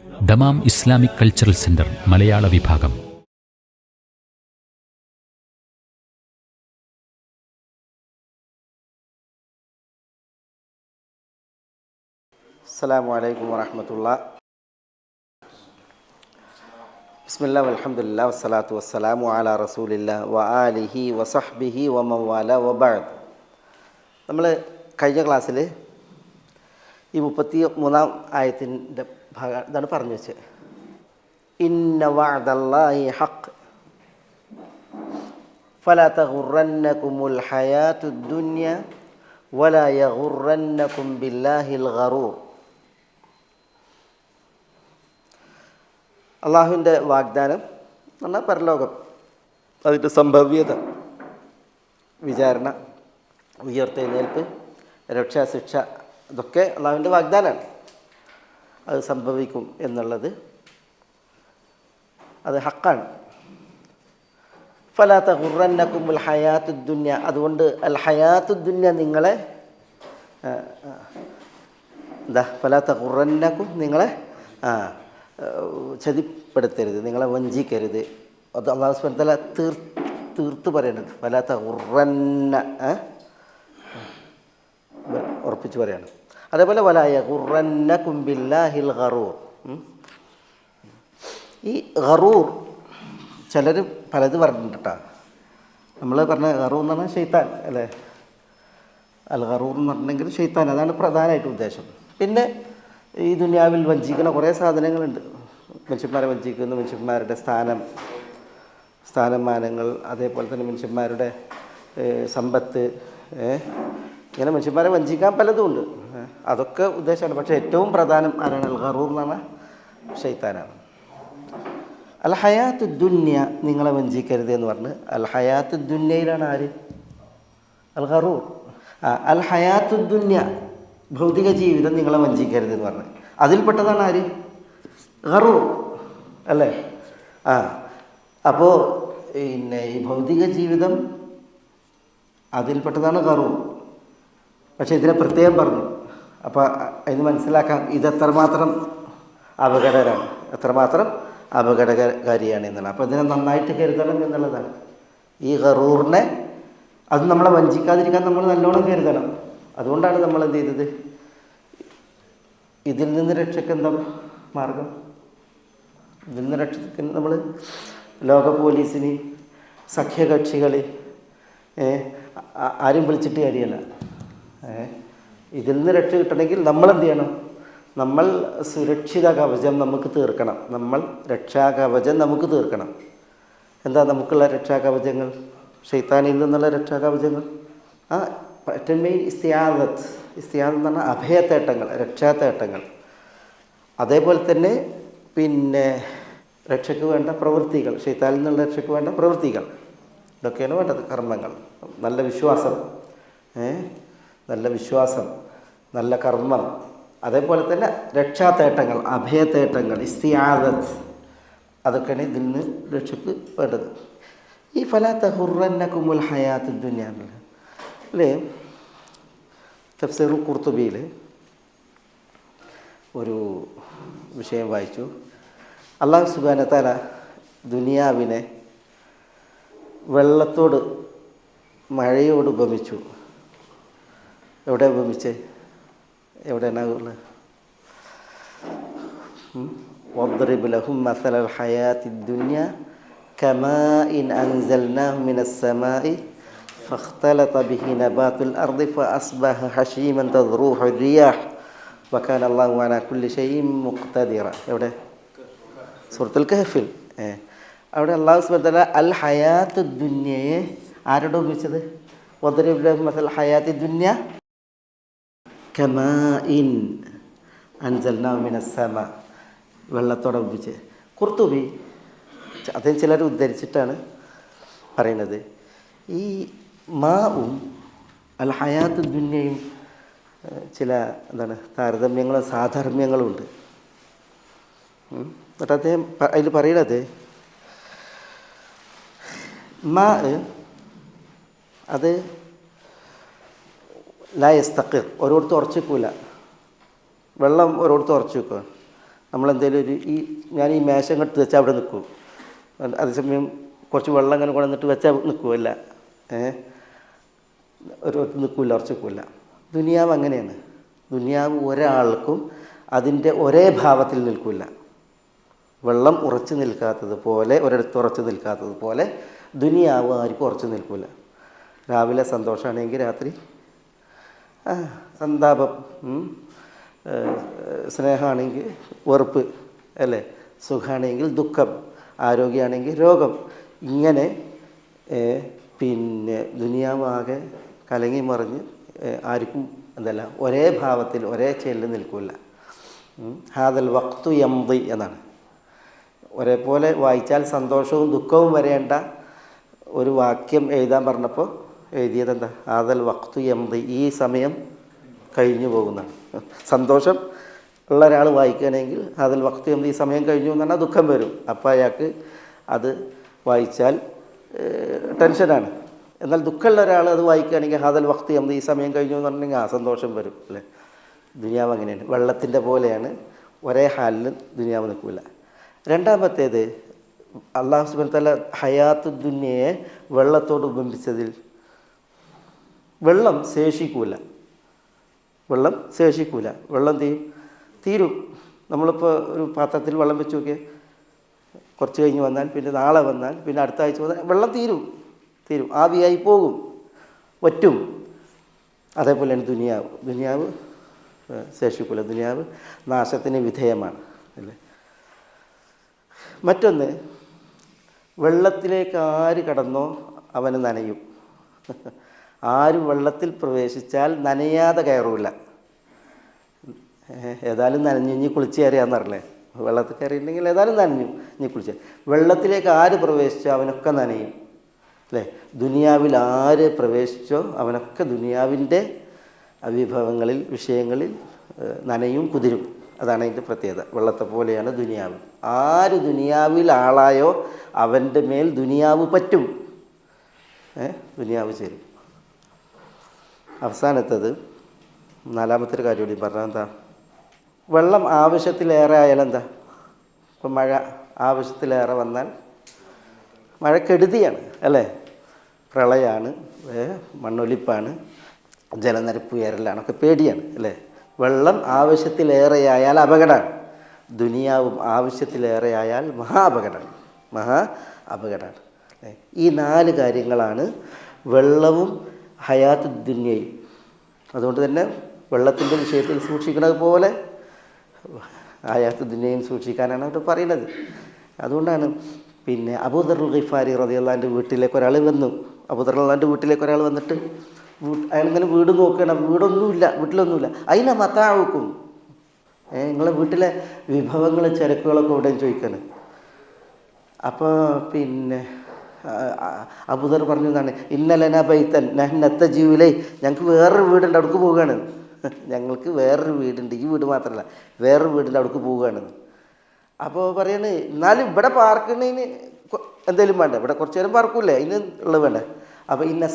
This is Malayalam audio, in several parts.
ദമാം ഇസ്ലാമിക് കൾച്ചറൽ സെന്റർ മലയാള വിഭാഗം. അസ്സലാമു അലൈക്കും വറഹ്മത്തുള്ളാഹി. ബിസ്മില്ലാഹി വൽഹംദുലില്ലാഹി വസ്സലാത്തു വസ്സലാമു അലാ റസൂലില്ലാഹി വ ആലിഹി വസഹ്ബിഹി വമൻ വാലാ വബഅദ്. നമ്മൾ കഴിഞ്ഞ ക്ലാസ്സിൽ ഈ 33-ാം ആയത്തിൻ്റെ ഭാഗം ഇതാണ് പറഞ്ഞു വെച്ചത്. ഇന്ന വഅദല്ലാഹി ഹഖ് ഫലാ തഗുറന്നകുമുൽ ഹയാത്തുദ് ദുനിയ വലാ യഗുറന്നകും ബില്ലാഹിൽ ഗറൂർ. അള്ളാഹുവിൻ്റെ വാഗ്ദാനം എന്ന് പറഞ്ഞാൽ പരലോകം, അതിൻ്റെ സംഭവ്യത, വിചാരണ, ഉയർത്തെഴുന്നേൽപ്പ്, രക്ഷാശിക്ഷ, ഇതൊക്കെ അള്ളാഹുവിൻ്റെ വാഗ്ദാനമാണ്. അത് സംഭവിക്കും എന്നുള്ളത് അത് ഹക്കാണ്. ഫലാ തഗുറന്നകുമുൽ ഹയാത്തുദ് ദുനിയ, അതുകൊണ്ട് അൽ ഹയാത്തുദ് ദുനിയ നിങ്ങളെ ഫലാ തഗുറന്നകും, നിങ്ങളെ ചതിപ്പെടുത്തരുത്, നിങ്ങളെ വഞ്ചിക്കരുത്. അത് അല്ലാഹു സുബ്ഹാനഹു വ തആല തീർത്ത് പറയണത്. ഫലാ തഗുറന്ന, ഉറപ്പിച്ച് പറയാണ്. അതേപോലെ വലാ യഗുറന്നകും ബില്ലാഹിൽ ഗറൂർ. ഈ ഗറൂർ ചിലർ പലത് പറഞ്ഞിട്ടുണ്ട് കേട്ടോ. നമ്മൾ പറഞ്ഞ ഗറൂർ എന്ന് പറഞ്ഞാൽ ഷെയ്ത്താൻ അല്ലേ? അൽ ഗറൂർ എന്ന് പറഞ്ഞിട്ടുണ്ടെങ്കിൽ ഷെയ്ത്താൻ, അതാണ് പ്രധാനമായിട്ട് ഉദ്ദേശം. പിന്നെ ഈ ദുനിയാവിൽ വഞ്ചിക്കുന്ന കുറേ സാധനങ്ങളുണ്ട്. മനുഷ്യന്മാരെ വഞ്ചിക്കുന്ന മനുഷ്യന്മാരുടെ സ്ഥാനമാനങ്ങൾ, അതേപോലെ തന്നെ മനുഷ്യന്മാരുടെ സമ്പത്ത്, ഇങ്ങനെ മനുഷ്യന്മാരെ വഞ്ചിക്കാൻ പലതും ഉണ്ട്. അതൊക്കെ ഉദ്ദേശമാണ്. പക്ഷേ ഏറ്റവും പ്രധാനം ആരാണ്? അൽ ഗറൂർ എന്ന് പറഞ്ഞാൽ ഷെയ്ത്താനാണ്. അൽ ഹയാത്തു ദുന്യ, നിങ്ങളെ വഞ്ചിക്കരുത് എന്ന് പറഞ്ഞ് അൽ ഹയാത്തു ദുന്യയിലാണ് ആര്? അൽ ഗറൂർ. അൽ ഹയാത്തു ദുന്യ, ഭൗതിക ജീവിതം നിങ്ങളെ വഞ്ചിക്കരുത് എന്ന് പറഞ്ഞ് അതിൽപ്പെട്ടതാണ് ആര്? ഗറൂർ അല്ലേ? അപ്പോൾ പിന്നെ ഈ ഭൗതിക ജീവിതം അതിൽപ്പെട്ടതാണ് ഗറൂർ. പക്ഷേ ഇതിനെ പ്രത്യേകം പറഞ്ഞു. അപ്പോൾ അതിന് മനസ്സിലാക്കാം ഇതെത്രമാത്രം അപകടകരമാണ്, എത്രമാത്രം അപകടകാരിയാണ് എന്നാണ്. അപ്പോൾ ഇതിനെ നന്നായിട്ട് കരുതണം എന്നുള്ളതാണ്. ഈ ഗറൂറിനെ, അത് നമ്മളെ വഞ്ചിക്കാതിരിക്കാൻ നമ്മൾ നല്ലോണം കരുതണം. അതുകൊണ്ടാണ് നമ്മൾ എന്ത് ചെയ്തത്? ഇതിൽ നിന്ന് രക്ഷയ്ക്ക് എന്താ മാർഗം? ഇതിൽ നിന്ന് രക്ഷയ്ക്ക് നമ്മൾ ലോക പോലീസിന്, സഖ്യകക്ഷികൾ, ആരും വിളിച്ചിട്ട് കാര്യമല്ല. ഇതിൽ നിന്ന് രക്ഷ കിട്ടണമെങ്കിൽ നമ്മളെന്ത് ചെയ്യണം? നമ്മൾ സുരക്ഷിത കവചം നമുക്ക് തീർക്കണം. നമ്മൾ രക്ഷാകവചം നമുക്ക് തീർക്കണം. എന്താ നമുക്കുള്ള രക്ഷാകവചങ്ങൾ? ഷെയ്ത്താനിൽ നിന്നുള്ള രക്ഷാകവചങ്ങൾ ഏറ്റവും മെയിൻ ഇസ്തിയാദത്ത് എന്ന് പറഞ്ഞാൽ അഭയത്തേട്ടങ്ങൾ, രക്ഷാത്തേട്ടങ്ങൾ. അതേപോലെ തന്നെ പിന്നെ രക്ഷയ്ക്ക് വേണ്ട പ്രവൃത്തികൾ, ഷെയ്ത്താനിൽ നിന്നുള്ള രക്ഷയ്ക്ക് വേണ്ട പ്രവൃത്തികൾ, ഇതൊക്കെയാണ് വേണ്ടത്. കർമ്മങ്ങൾ, നല്ല വിശ്വാസം, നല്ല വിശ്വാസം, നല്ല കർമ്മം, അതേപോലെ തന്നെ രക്ഷാത്തേട്ടങ്ങൾ, അഭയത്തേട്ടങ്ങൾ, ഇസ്തിയാദത്ത്, അതൊക്കെയാണ് ഇതിൽ നിന്ന് രക്ഷയ്ക്ക് വേണ്ടത്. ഈ ഫലാ തഗുറന്നകുമുൽ ഹയാത്തുദ് ദുനിയ അല്ലേ? തഫ്സീർ ഖുർത്തുബിയിൽ ഒരു വിഷയം വായിച്ചു. അല്ലാഹു സുബ്ഹാനഹു വ തആല ദുനിയാവിനെ വെള്ളത്തോട്, മഴയോട് ഉപമിച്ചു. എവിടെ ഉപമിച്ചേ? എവിടെയാണ് ഉള്ളത്? വദ്രിബ് ലഹും മസലൽ ഹയാത്തിദ് ദുനിയ കമാഇൻ അൻസൽനാഹു മിനസ് സമാഇ ഫഖ്തലത ബിഹി നബാതുൽ അർദി ഫഅസ്ബഹ ഹശീമൻ തദ്റൂഹു റിയാഹ് വകാന അല്ലാഹു അലാ കുല്ലി ഷൈഇൻ മുഖ്തദിറ. എവിടെ? സൂറത്തുൽ കഹ്ഫിൽ. അവിടെ അല്ലാഹു സുബ്ഹാനഹു വ തആല അൽ ഹയാത്തുദ് ദുനിയയെ ആരോട് ഉപമിച്ചത്? വദ്രിബ് ലഹും മസലൽ ഹയാത്തിദ് ദുനിയ കമാഇൻ അൻസൽനാഹു മിനസ് സമാ, വെള്ളത്തോടെ ഉപമിച്ച്. ഖുർത്തുബി അദ്ദേഹം ചിലർ ഉദ്ധരിച്ചിട്ടാണ് പറയുന്നത്. ഈ മാവും അൽ ഹയാത്തുദ് ദുനിയയും ചില താരതമ്യങ്ങളും സാധർമ്യങ്ങളും ഉണ്ട്. എന്നിട്ട് അദ്ദേഹം അതിൽ പറയണത് മാ അത് ലാ യസ്തഖിർ, ഒരിടത്ത് ഉറച്ചു വെക്കൂല. വെള്ളം ഒരിടത്ത് ഉറച്ചു വെക്കുക. നമ്മളെന്തെങ്കിലും ഞാൻ ഈ മേശ ഇങ്ങോട്ട് വെച്ചാൽ അവിടെ നിൽക്കും. അതേസമയം കുറച്ച് വെള്ളം ഇങ്ങനെ കൊണ്ടുവന്നിട്ട് വെച്ചാൽ നിൽക്കുമല്ല, ഒരു നിൽക്കില്ല, ഉറച്ച് നിൽക്കില്ല. ദുനിയാവ് അങ്ങനെയാണ്. ദുനിയാവ് ഒരാൾക്കും അതിൻ്റെ ഒരേ ഭാവത്തിൽ നിൽക്കില്ല. വെള്ളം ഉറച്ചു നിൽക്കാത്തതുപോലെ, ഒരിടത്ത് ഉറച്ചു നിൽക്കാത്തതുപോലെ ദുനിയാവ് ആർക്കും ഉറച്ചു നിൽക്കില്ല. രാവിലെ സന്തോഷമാണെങ്കിൽ രാത്രി സന്താപം, സ്നേഹമാണെങ്കിൽ വെറുപ്പ്, അല്ലേ, സുഖമാണെങ്കിൽ ദുഃഖം, ആരോഗ്യമാണെങ്കിൽ രോഗം. ഇങ്ങനെ പിന്നെ ദുനിയാവാകെ കലങ്ങി മറിഞ്ഞ് ആർക്കും എന്തല്ല ഒരേ ഭാവത്തിൽ ഒരേ ചേലിൽ നിൽക്കില്ല. ഹാദൽ വഖ്തു യംദി എന്നാണ്. ഒരേപോലെ വായിച്ചാൽ സന്തോഷവും ദുഃഖവും വരേണ്ട ഒരു വാക്യം എഴുതാൻ പറഞ്ഞപ്പോൾ എഴുതിയത് എന്താ? ഹാദൽ വഖ്തു യംദി, ഈ സമയം കഴിഞ്ഞു പോകുന്നതാണ്. സന്തോഷം ഉള്ള ഒരാൾ വായിക്കുകയാണെങ്കിൽ ഹാദൽ വഖ്തു യംദി, ഈ സമയം കഴിഞ്ഞു എന്ന് പറഞ്ഞാൽ ദുഃഖം വരും. അപ്പോൾ അയാൾക്ക് അത് വായിച്ചാൽ ടെൻഷനാണ്. എന്നാൽ ദുഃഖമുള്ള ഒരാൾ അത് വായിക്കുകയാണെങ്കിൽ ഹാദൽ വഖ്തു യംദി, ഈ സമയം കഴിഞ്ഞു എന്ന് പറഞ്ഞെങ്കിൽ സന്തോഷം വരും, അല്ലേ. ദുനിയാവ് അങ്ങനെയാണ്, വെള്ളത്തിൻ്റെ പോലെയാണ്, ഒരേ ഹാലിൽ ദുനിയാവ് നിൽക്കില്ല. രണ്ടാമത്തേത്, അല്ലാഹു സുബ്ഹാനഹു വ തആല ഹയാത്തു ദുനിയയെ വെള്ളത്തോട് ഉപമിച്ചതിൽ വെള്ളം ശേഷിക്കൂല. വെള്ളം തീരും. നമ്മളിപ്പോൾ ഒരു പാത്രത്തിൽ വെള്ളം വെച്ച് നോക്കിയാൽ കുറച്ച് കഴിഞ്ഞ് വന്നാൽ, പിന്നെ നാളെ വന്നാൽ, പിന്നെ അടുത്ത ആഴ്ച വന്നാൽ വെള്ളം തീരും, ആവിയായി പോകും, വറ്റും. അതേപോലെയാണ് ദുനിയാവ് ശേഷിക്കൂല. ദുനിയാവ് നാശത്തിന് വിധേയമാണ്, അല്ലേ. മറ്റൊന്ന്, വെള്ളത്തിലേക്ക് ആര് കടന്നോ അവന് നനയും. ആര് വെള്ളത്തിൽ പ്രവേശിച്ചാൽ നനയാതെ കയറൂല. ഏതായാലും നനഞ്ഞു, ഇനി കുളിച്ച് കയറിയാന്നറില്ലേ. വെള്ളത്തിൽ കയറിയിട്ടുണ്ടെങ്കിൽ ഏതായാലും നനഞ്ഞു, ഇനി കുളിച്ച്. വെള്ളത്തിലേക്ക് ആര് പ്രവേശിച്ചോ അവനൊക്കെ നനയും, അല്ലേ. ദുനിയാവിൽ ആര് പ്രവേശിച്ചോ അവനൊക്കെ ദുനിയാവിൻ്റെ വിഭവങ്ങളിൽ, വിഷയങ്ങളിൽ നനയും, കുതിരും. അതാണ് അതിൻ്റെ പ്രത്യേകത. വെള്ളത്തെ പോലെയാണ് ദുനിയാവ്. ആര് ദുനിയാവിൽ ആളായോ അവൻ്റെ മേൽ ദുനിയാവ് പറ്റും, ദുനിയാവ് ചേരും. അവസാനത്തത്, നാലാമത്തെ ഒരു കാര്യം കൂടി പറഞ്ഞാൽ എന്താ? വെള്ളം ആവശ്യത്തിലേറെ ആയാലെന്താ? ഇപ്പം മഴ ആവശ്യത്തിലേറെ വന്നാൽ മഴ കെടുതിയാണ്, അല്ലേ. പ്രളയമാണ്, മണ്ണൊലിപ്പാണ്, ജലനിരപ്പ് ഉയരലാണ്, ഒക്കെ പേടിയാണ്, അല്ലേ. വെള്ളം ആവശ്യത്തിലേറെയായാൽ അപകടമാണ്. ദുനിയാവും ആവശ്യത്തിലേറെയായാൽ മഹാ അപകടമാണ്. ഈ 4 കാര്യങ്ങളാണ് വെള്ളവും ഹയാത്ത് ദുനിയയും. അതുകൊണ്ട് തന്നെ വെള്ളത്തിൻ്റെ വിഷയത്തിൽ സൂക്ഷിക്കുന്നത് പോലെ ഹയാത്ത് ദുനിയയും സൂക്ഷിക്കാനാണ് അവർ പറയുന്നത്. അതുകൊണ്ടാണ് പിന്നെ അബൂദറുൽ ഗിഫാരി റളിയല്ലാഹുവിൻ്റെ വീട്ടിലേക്ക് ഒരാൾ വന്നു. അബൂദറുൽ വീട്ടിലേക്ക് ഒരാൾ വന്നിട്ട് അയാളിങ്ങനെ വീട് നോക്കണം, വീട്ടിലൊന്നുമില്ല. അതിനെ മത്താവുക്കും, നിങ്ങളെ വീട്ടിലെ വിഭവങ്ങൾ, ചരക്കുകളൊക്കെ എവിടെയും ചോദിക്കാണ്. അപ്പോൾ പിന്നെ അബൂദർ പറഞ്ഞു എന്നാണ്, ഇന്നലന ബൈത്തൻ നത്ത ജീവിലേ, ഞങ്ങൾക്ക് വേറൊരു വീടുണ്ട്, അവിടേക്ക് പോവുകയാണ്. ഞങ്ങൾക്ക് വേറൊരു വീടുണ്ട്, ഈ വീട് മാത്രമല്ല, വേറൊരു വീടുണ്ട്, അവിടേക്ക് പോവുകയാണ്. അപ്പോൾ പറയണ്, എന്നാലും ഇവിടെ പാർക്കുന്നതിന് എന്തെങ്കിലും വേണ്ട, ഇവിടെ കുറച്ച് നേരം പാർക്കൂല്ലേ, അതിന് ഉള്ളത് വേണ്ട. അപ്പോൾ ഇന്ന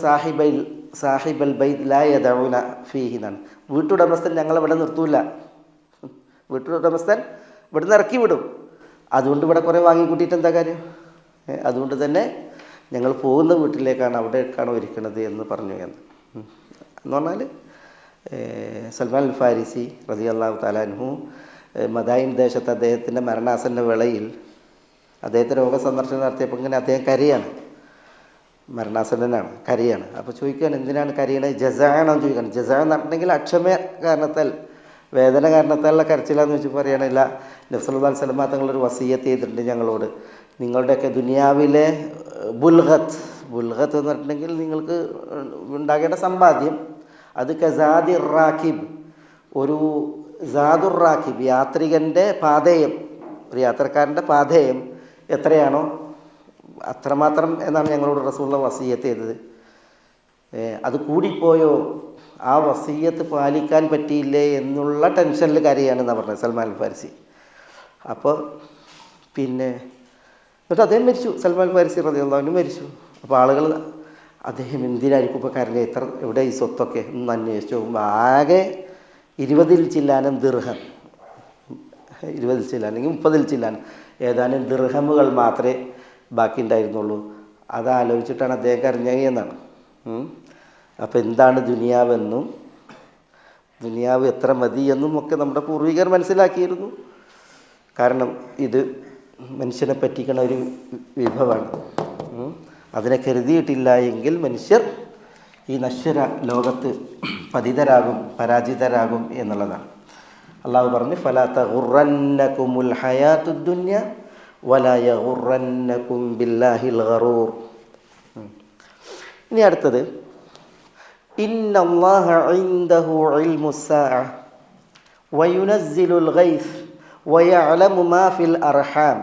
സാഹിബൽ ബൈത്ത് ലാ യദഊന ഫീഹി എന്നാണ്. വീട്ടുടമസ്ഥൻ ഞങ്ങളിവിടെ നിർത്തൂല, വീട്ടുടമസ്ഥൻ ഇവിടുന്ന് ഇറക്കി വിടും. അതുകൊണ്ട് ഇവിടെ കുറേ വാങ്ങിക്കൂട്ടിയിട്ട് എന്താ കാര്യം? അതുകൊണ്ട് തന്നെ ഞങ്ങൾ പോകുന്ന വീട്ടിലേക്കാണ്, അവിടേക്കാണോ ഇരിക്കുന്നത് എന്ന് പറഞ്ഞു. എന്ന് പറഞ്ഞാൽ സൽമാൻ അൽ ഫാരിസി റളിയല്ലാഹു തആല അൻഹു മദായിൻ ദേശത്ത് അദ്ദേഹത്തിൻ്റെ മരണാസന്ന വേളയിൽ അദ്ദേഹത്തെ രോഗസന്ദർശനം നടത്തിയപ്പോൾ ഇങ്ങനെ അദ്ദേഹം കരയാണ്, മരണാസന്നനാണ്, കരയാണ്. അപ്പോൾ ചോദിക്കുകയാണ്, എന്തിനാണ് കരയണത്? ജസാണോ ചോദിക്കണം. ജസാ എന്ന് പറഞ്ഞിട്ടുണ്ടെങ്കിൽ അക്ഷമ കാരണത്താൽ, വേദന കാരണത്താലുള്ള കരച്ചിലാന്ന് വെച്ച് പറയണില്ല. നബി സല്ലല്ലാഹു അലൈഹി വസല്ലം തങ്ങളൊരു വസിയ്യത്ത് ചെയ്തിട്ടുണ്ട് ഞങ്ങളോട്, നിങ്ങളുടെയൊക്കെ ദുനിയാവിലെ ബുൽഗത്ത് എന്ന് പറഞ്ഞിട്ടുണ്ടെങ്കിൽ നിങ്ങൾക്ക് ഉണ്ടാകേണ്ട സമ്പാദ്യം, അത് കസാദി റാക്കിബ്, ഒരു സാദുർ റാക്കിബ്, യാത്രികൻ്റെ പാഥേയം, ഒരു യാത്രക്കാരൻ്റെ പാഥേയം എത്രയാണോ അത്രമാത്രം എന്നാണ് ഞങ്ങളോട് റസൂലുള്ളാഹി വസിയ്യത്ത് ചെയ്തത്. അത് കൂടിപ്പോയോ, ആ വസിയ്യത്ത് പാലിക്കാൻ പറ്റിയില്ലേ എന്നുള്ള ടെൻഷനിൽ കരയാണെന്നാണ് പറഞ്ഞത് സൽമാൻ അൽ ഫാരിസി. അപ്പോൾ പിന്നെ എന്നിട്ട് അദ്ദേഹം മരിച്ചു, സൽമാൻ ഫാരിസി റളിയല്ലാഹു അൻഹു മരിച്ചു. അപ്പോൾ ആളുകൾ അദ്ദേഹം എന്തിനായിരിക്കും ഇപ്പോൾ കരഞ്ഞ, എവിടെ ഈ സ്വത്തൊക്കെ ഒന്ന് അന്വേഷിച്ച് നോക്കുമ്പോൾ ആകെ 20 ചില്ലാനം ദിർഹം, 20 ചില്ലാൻ അല്ലെങ്കിൽ 30 ചില്ലാൻ ഏതാനും ദിർഹമുകൾ മാത്രമേ ബാക്കി ഉണ്ടായിരുന്നുള്ളൂ. അതാലോചിച്ചിട്ടാണ് അദ്ദേഹം കരഞ്ഞത് എന്നാണ്. അപ്പോൾ എന്താണ് ദുനിയാവെന്നും ദുനിയാവ് എത്ര മതി എന്നും ഒക്കെ നമ്മുടെ പൂർവികർ മനസ്സിലാക്കിയിരുന്നു. കാരണം ഇത് മനുഷ്യനെ പറ്റിക്കണ ഒരു വിഭവമാണ്. അതിനെ കരുതിയിട്ടില്ല എങ്കിൽ മനുഷ്യർ ഈ നശ്വര ലോകത്ത് പതിതരാകും, പരാജിതരാകും എന്നുള്ളതാണ്. അള്ളാഹു പറഞ്ഞു ഫലാ തഗുറന്നകുമുൽ ഹയാത്തുദ് ദുനിയ വലാ യഗുറന്നകും ബില്ലാഹിൽ ഗറൂർ. ഇനി അടുത്തത് ഇന്നല്ലാഹ ഇൻദഹു ഇൽമുസ്സാഅ വയുനസ്സിലുൽ ഗൈസ് വയഅലമു മാ ഫിൽ അർഹാം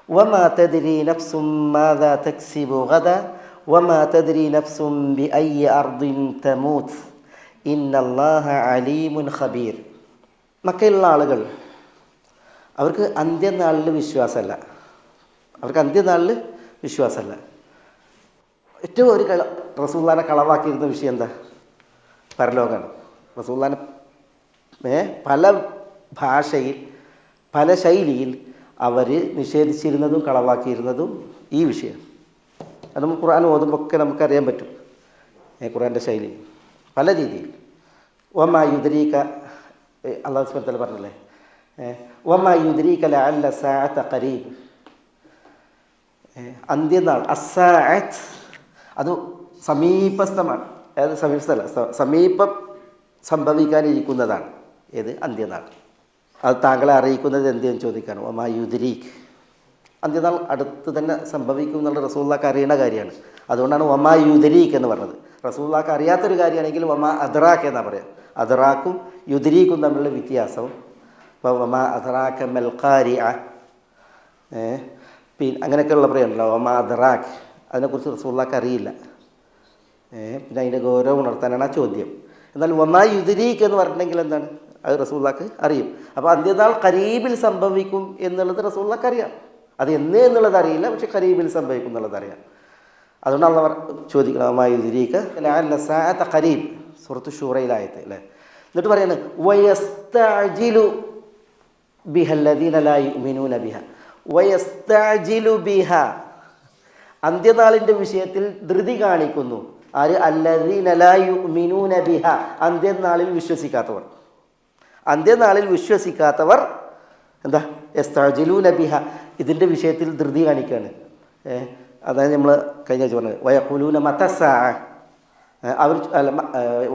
വമാ തദ്രി നഫ്സും മാദാ തക്സിബു ഗദാ വമാ തദ്രി നഫ്സും ബിഅയ്യി അർദിൻ തമൂത്ത് ഇന്നല്ലാഹ അലീമുൻ ഖബീർ. മക്കയിലുള്ള ആളുകൾ അവർക്ക് അന്ത്യനാളിൽ വിശ്വാസമല്ല. ഏറ്റവും ഒരു റസൂലുള്ളാഹിനെ കളവാക്കിയിരുന്ന വിഷയം എന്താ? പരലോകമാണ്. റസൂലുള്ളാഹിനെ പല ഭാഷയിൽ പല ശൈലിയിൽ അവർ നിഷേധിച്ചിരുന്നതും കളവാക്കിയിരുന്നതും ഈ വിഷയം. അത് നമ്മൾ ഖുർആൻ ഓതുമ്പോൾ ഒക്കെ നമുക്കറിയാൻ പറ്റും. ഖുർആൻ്റെ ശൈലി പല രീതിയിൽ. വമാ യുദ്രീക അല്ലാഹു സുബ്ഹാനഹു വ തആല പറഞ്ഞല്ലേ, വമാ യുദ്രീക ലഅല്ല സാഅത ഖരീബ്. അന്ത്യനാൾ അസ്സാഅത്ത് അത് സമീപസ്ഥമാണ്. അതായത് സമീപം സംഭവിക്കാനിരിക്കുന്നതാണ്. ഏത്? അന്ത്യനാൾ. അത് താങ്കളെ അറിയിക്കുന്നത് എന്തെന്ന് ചോദിക്കാണ്. വമാ യുദ്രീക്, അന്ത്യനാൾ അടുത്ത് തന്നെ സംഭവിക്കും എന്നുള്ള റസൂലുള്ളാഹിക്ക് അറിയുന്ന കാര്യമാണ്. അതുകൊണ്ടാണ് വമാ യുദ്രീക് എന്ന് പറഞ്ഞത്. റസൂലുള്ളാഹിക്ക് അറിയാത്തൊരു കാര്യമാണെങ്കിൽ വമാ അദ്റാക്ക് എന്നാണ് പറയുക. അദ്റാക്കും യുദ്രീക്കും തമ്മിലുള്ള വ്യത്യാസം. ഇപ്പോൾ വമാ അദ്റാക മൽ ഖാരിഅ, പിന്നെ അങ്ങനെയൊക്കെയുള്ള പറയുന്നുണ്ടല്ലോ. വമാ അദ്റാക്ക്, അതിനെക്കുറിച്ച് റസൂലുള്ളാഹിക്ക് അറിയില്ല. പിന്നെ അതിൻ്റെ ഗൗരവം ഉണർത്താനാണ് ആ ചോദ്യം. എന്നാൽ വമാ യുദ്രീക് എന്ന് പറഞ്ഞിട്ടുണ്ടെങ്കിൽ എന്താണ്? അത് റസൂലുള്ളാഹിക്ക് അറിയും. അപ്പോൾ അന്ത്യനാൾ ഖരീബിൽ സംഭവിക്കും എന്നുള്ളത് റസൂലുള്ളാഹിക്ക് അറിയാം. അത് എന്നേ എന്നുള്ളത് അറിയില്ല, പക്ഷെ ഖരീബിൽ സംഭവിക്കും എന്നുള്ളത് അറിയാം. അതുകൊണ്ട് അള്ളാഹു ചോദിക്കണം വമാ യുദ്രീക ലഅല്ല സാഅത ഖരീബ്, സൂറത്തു ശൂറയിലായത് അല്ലേ. എന്നിട്ട് പറയുന്നത് വയസ്തഅജിലു ബിഹല്ലദീന ലാ യുഅ്മിനൂന ബിഹ വയസ്തഅജിലു ബിഹ. അന്ത്യനാളിൻ്റെ വിഷയത്തിൽ ധൃതി കാണിക്കുന്നു ആര്? അല്ലദീന ലാ യുഅ്മിനൂന ബിഹ, അന്ത്യനാളിൽ വിശ്വസിക്കാത്തവർ. അന്ത്യനാളിൽ വിശ്വസിക്കാത്തവർ എന്താ? യസ്തഅജിലൂന ബിഹ, ഇതിൻ്റെ വിഷയത്തിൽ ധൃതി കാണിക്കുകയാണ്. അതായത് നമ്മൾ കഴിഞ്ഞ ആഴ്ച പറഞ്ഞത് വയഖൂലൂന മതാ സാഅ, അവർ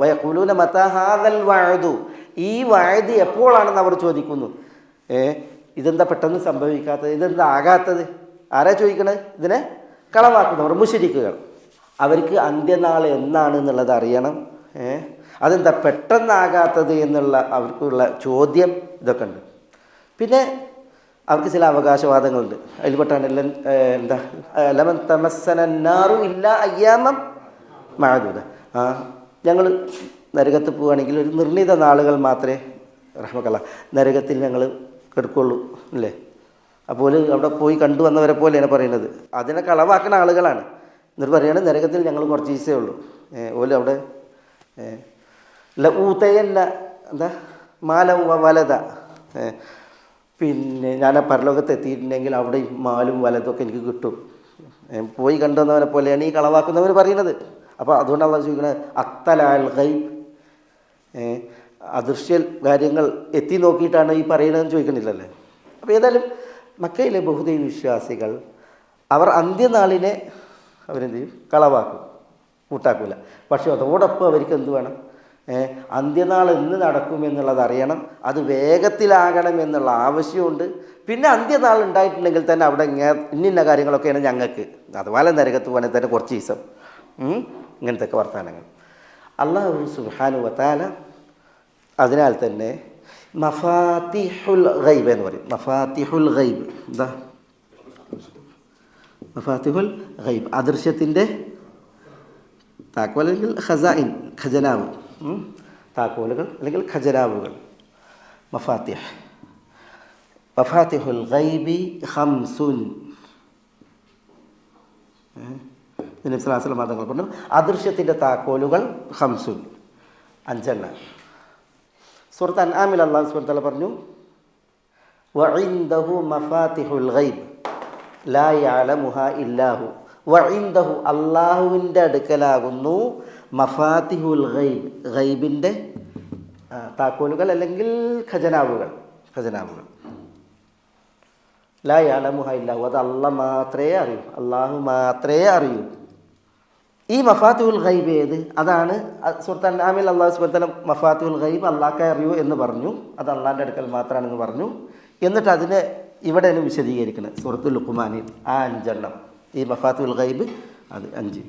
വയഖൂലൂന മതാ ഹാദൽ വഅദു, ഈ വഅദ് എപ്പോഴാണെന്ന് അവർ ചോദിക്കുന്നു. ഇതെന്താ പെട്ടെന്ന് സംഭവിക്കാത്തത്? ഇതെന്താ ആകാത്തത്? ആരാ ചോദിക്കണത്? ഇതിനെ കളവാക്കുന്നവർ, മുശ്രിക്കുകൾ. അവർക്ക് അന്ത്യനാൾ എന്നാണ് എന്നുള്ളത് അറിയണം. അതെന്താ പെട്ടെന്നാകാത്തത് എന്നുള്ള അവർക്കുള്ള ചോദ്യം ഇതൊക്കെ ഉണ്ട്. പിന്നെ അവർക്ക് ചില അവകാശവാദങ്ങളുണ്ട്. അതിൽപ്പെട്ടാണ് എന്താ ലമൻ തമസ്സനന്നാറു ഇല്ലാ അയ്യാമം മഅദൂദ. ഞങ്ങൾ നരകത്ത് പോവുകയാണെങ്കിൽ ഒരു നിർണീത നാളുകൾ മാത്രമേ റഹ്മക്കല്ലാഹ് നരകത്തിൽ ഞങ്ങൾ കിടക്കുള്ളൂ അല്ലേ. അപ്പോൾ അവിടെ പോയി കണ്ടുവന്നവരെ പോലെയാണ് പറയുന്നത്. അതിനെ കളവാക്കുന്ന ആളുകളാണ്. എന്നിട്ട് പറയുകയാണ് നരകത്തിൽ ഞങ്ങൾ കുറച്ച് ദിവസമേ ഉള്ളൂ. ഓല് അവിടെ ഊതയന്ന എന്താ മാലം വലത, പിന്നെ ഞാൻ ആ പരലോകത്ത് എത്തിയിട്ടുണ്ടെങ്കിൽ അവിടെ മാലും വലതൊക്കെ എനിക്ക് കിട്ടും. പോയി കണ്ടുവന്നവരെ പോലെയാണ് ഈ കളവാക്കുന്നവർ പറയുന്നത്. അപ്പോൾ അതുകൊണ്ടാണ് അള്ളാഹു ചോദിക്കുന്നത് അത്തലാൽ ഗൈബ്, അദൃശ്യ കാര്യങ്ങൾ എത്തി നോക്കിയിട്ടാണ് ഈ പറയുന്നതെന്ന് ചോദിക്കണില്ലല്ലേ. അപ്പോൾ ഏതായാലും മക്കയിലെ ബഹുദൈവ വിശ്വാസികൾ അവർ അന്ത്യനാളിനെ അവരെന്ത് ചെയ്യും? കളവാക്കും, കൂട്ടാക്കൂല. പക്ഷേ അതോടൊപ്പം അവർക്ക് എന്ത് വേണം? അന്ത്യനാൾ എന്ന് നടക്കുമെന്നുള്ളത് അറിയണം. അത് വേഗത്തിലാകണം എന്നുള്ള ആവശ്യമുണ്ട്. പിന്നെ അന്ത്യനാൾ ഉണ്ടായിട്ടുണ്ടെങ്കിൽ തന്നെ അവിടെ ഇന്ന കാര്യങ്ങളൊക്കെയാണ് ഞങ്ങൾക്ക്, അതുപോലെ നരകത്ത് പോകാൻ തന്നെ കുറച്ച് ദിവസം, ഇങ്ങനത്തെ ഒക്കെ വർത്തമാനങ്ങൾ. അല്ലാഹു സുബ്ഹാനഹു വ തആല അതിനാൽ തന്നെ മഫാത്തിഹുൽ ഗൈബ് എന്ന് പറയും. മഫാത്തിഹുൽ ഗൈബ് എന്താ? മഫാത്തിഹുൽ ഗൈബ് അദൃശ്യത്തിൻ്റെ താക്കോൽ അല്ലെങ്കിൽ ഖസാഇൻ, ഖജനാവ്, താക്കോലുകൾ അല്ലെങ്കിൽ ഖജനാവുകൾ. മഫാത്തിഹുൽ ഗൈബി ഖംസുൻ. നബി സല്ലല്ലാഹു അലൈഹി വസല്ലം തങ്ങൾ പറഞ്ഞു അദൃശ്യത്തിൻ്റെ താക്കോലുകൾ ഖംസുൻ, 5 സൂറത്ത് അൻആമിൽ അല്ലാഹു സുബ്ഹാനഹു വ തആല പറഞ്ഞു വഇൻദഹു മഫാത്തിഹുൽ ഗൈബ് ലാ യഅലമുഹാ ഇല്ലാഹു. വഇൻദഹു അള്ളാഹുവിൻ്റെ അടുക്കലാകുന്നു മഫാത്തിഹുൽ ഗൈബ് ഗൈബിൻ്റെ താക്കോലുകൾ അല്ലെങ്കിൽ ഖജനാവുകൾ. ലാ യഅലമുഹാ ഇല്ലാഹു, അത് അള്ളാഹ് മാത്രമേ അറിയൂ, അള്ളാഹു മാത്രമേ അറിയൂ. ഈ മഫാത്തിഹുൽ ഗൈബ് ഏത്? അതാണ് സൂറത്ത് അൻആമിൽ അല്ലാഹു സുബ്ഹാനഹു വ തആല മഫാത്തിഹുൽ ഗൈബ് അള്ളാഹ്ക്കേ അറിയൂ എന്ന് പറഞ്ഞു. അത് അള്ളാഹിൻ്റെ അടുക്കൽ മാത്രമാണെന്ന് പറഞ്ഞു. എന്നിട്ട് അതിനെ ഇവിടെയാണ് വിശദീകരിക്കുന്നത് സൂറത്തുൽ ലുഖ്മാനിൽ ആ 5 എണ്ണം. ഈ മഫാത്തിഹുൽ ഗൈബ് അത് 5.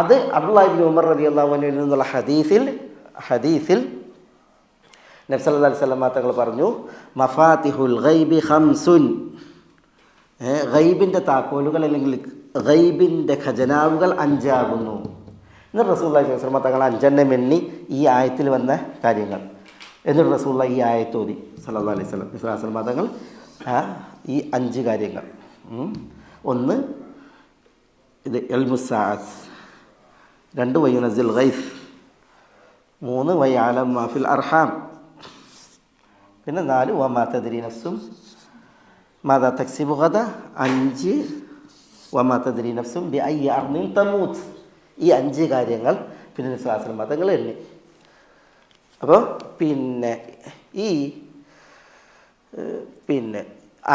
അത് അബ്ദുല്ലാഹി ഇബ്നു ഉമർ റളിയല്ലാഹു അൻഹുവിൽ നിന്നുള്ള ഹദീസിൽ നബി സല്ലല്ലാഹു അലൈഹി വസല്ലം തങ്ങൾ പറഞ്ഞു, മഫാത്തിഹുൽ ഗൈബി ഖംസുൻ, ഗൈബിൻ്റെ താക്കോലുകൾ അല്ലെങ്കിൽ ഗൈബിൻ്റെ ഖജനാവുകൾ 5 ആകുന്നു. എന്നിട്ട് റസൂലുള്ളാഹി സ്വല്ലല്ലാഹു അലൈഹി വസല്ലം തങ്ങൾ 5 എണ്ണം എണ്ണി ഈ ആയത്തിൽ വന്ന കാര്യങ്ങൾ. എന്നിട്ട് റസൂലുള്ളാഹി ഈ ആയത്ത് ഓതി സല്ലല്ലാഹു അലൈഹി വസല്ലം തങ്ങൾ ഈ 5 കാര്യങ്ങൾ. 1 ഇത് ഇൽമുസ്സാഅത്ത്, 2 വയുനസിൽ ഗൈസ്, 3 വയഅലം മാ ഫിൽ അർഹാം, പിന്നെ 4 വമാ തദ്രി നഫ്സും മാദാ തക്സിബു ഗദ, 5 വമാ തദ്രി നഫ്സും ബിഅയ്യി അർദിൻ തമൂത്ത്. ഈ 5 കാര്യങ്ങൾ പിന്നെ നബി സ്വല്ലല്ലാഹു അലൈഹി വസല്ലം തങ്ങൾ എണ്ണി. അപ്പോൾ പിന്നെ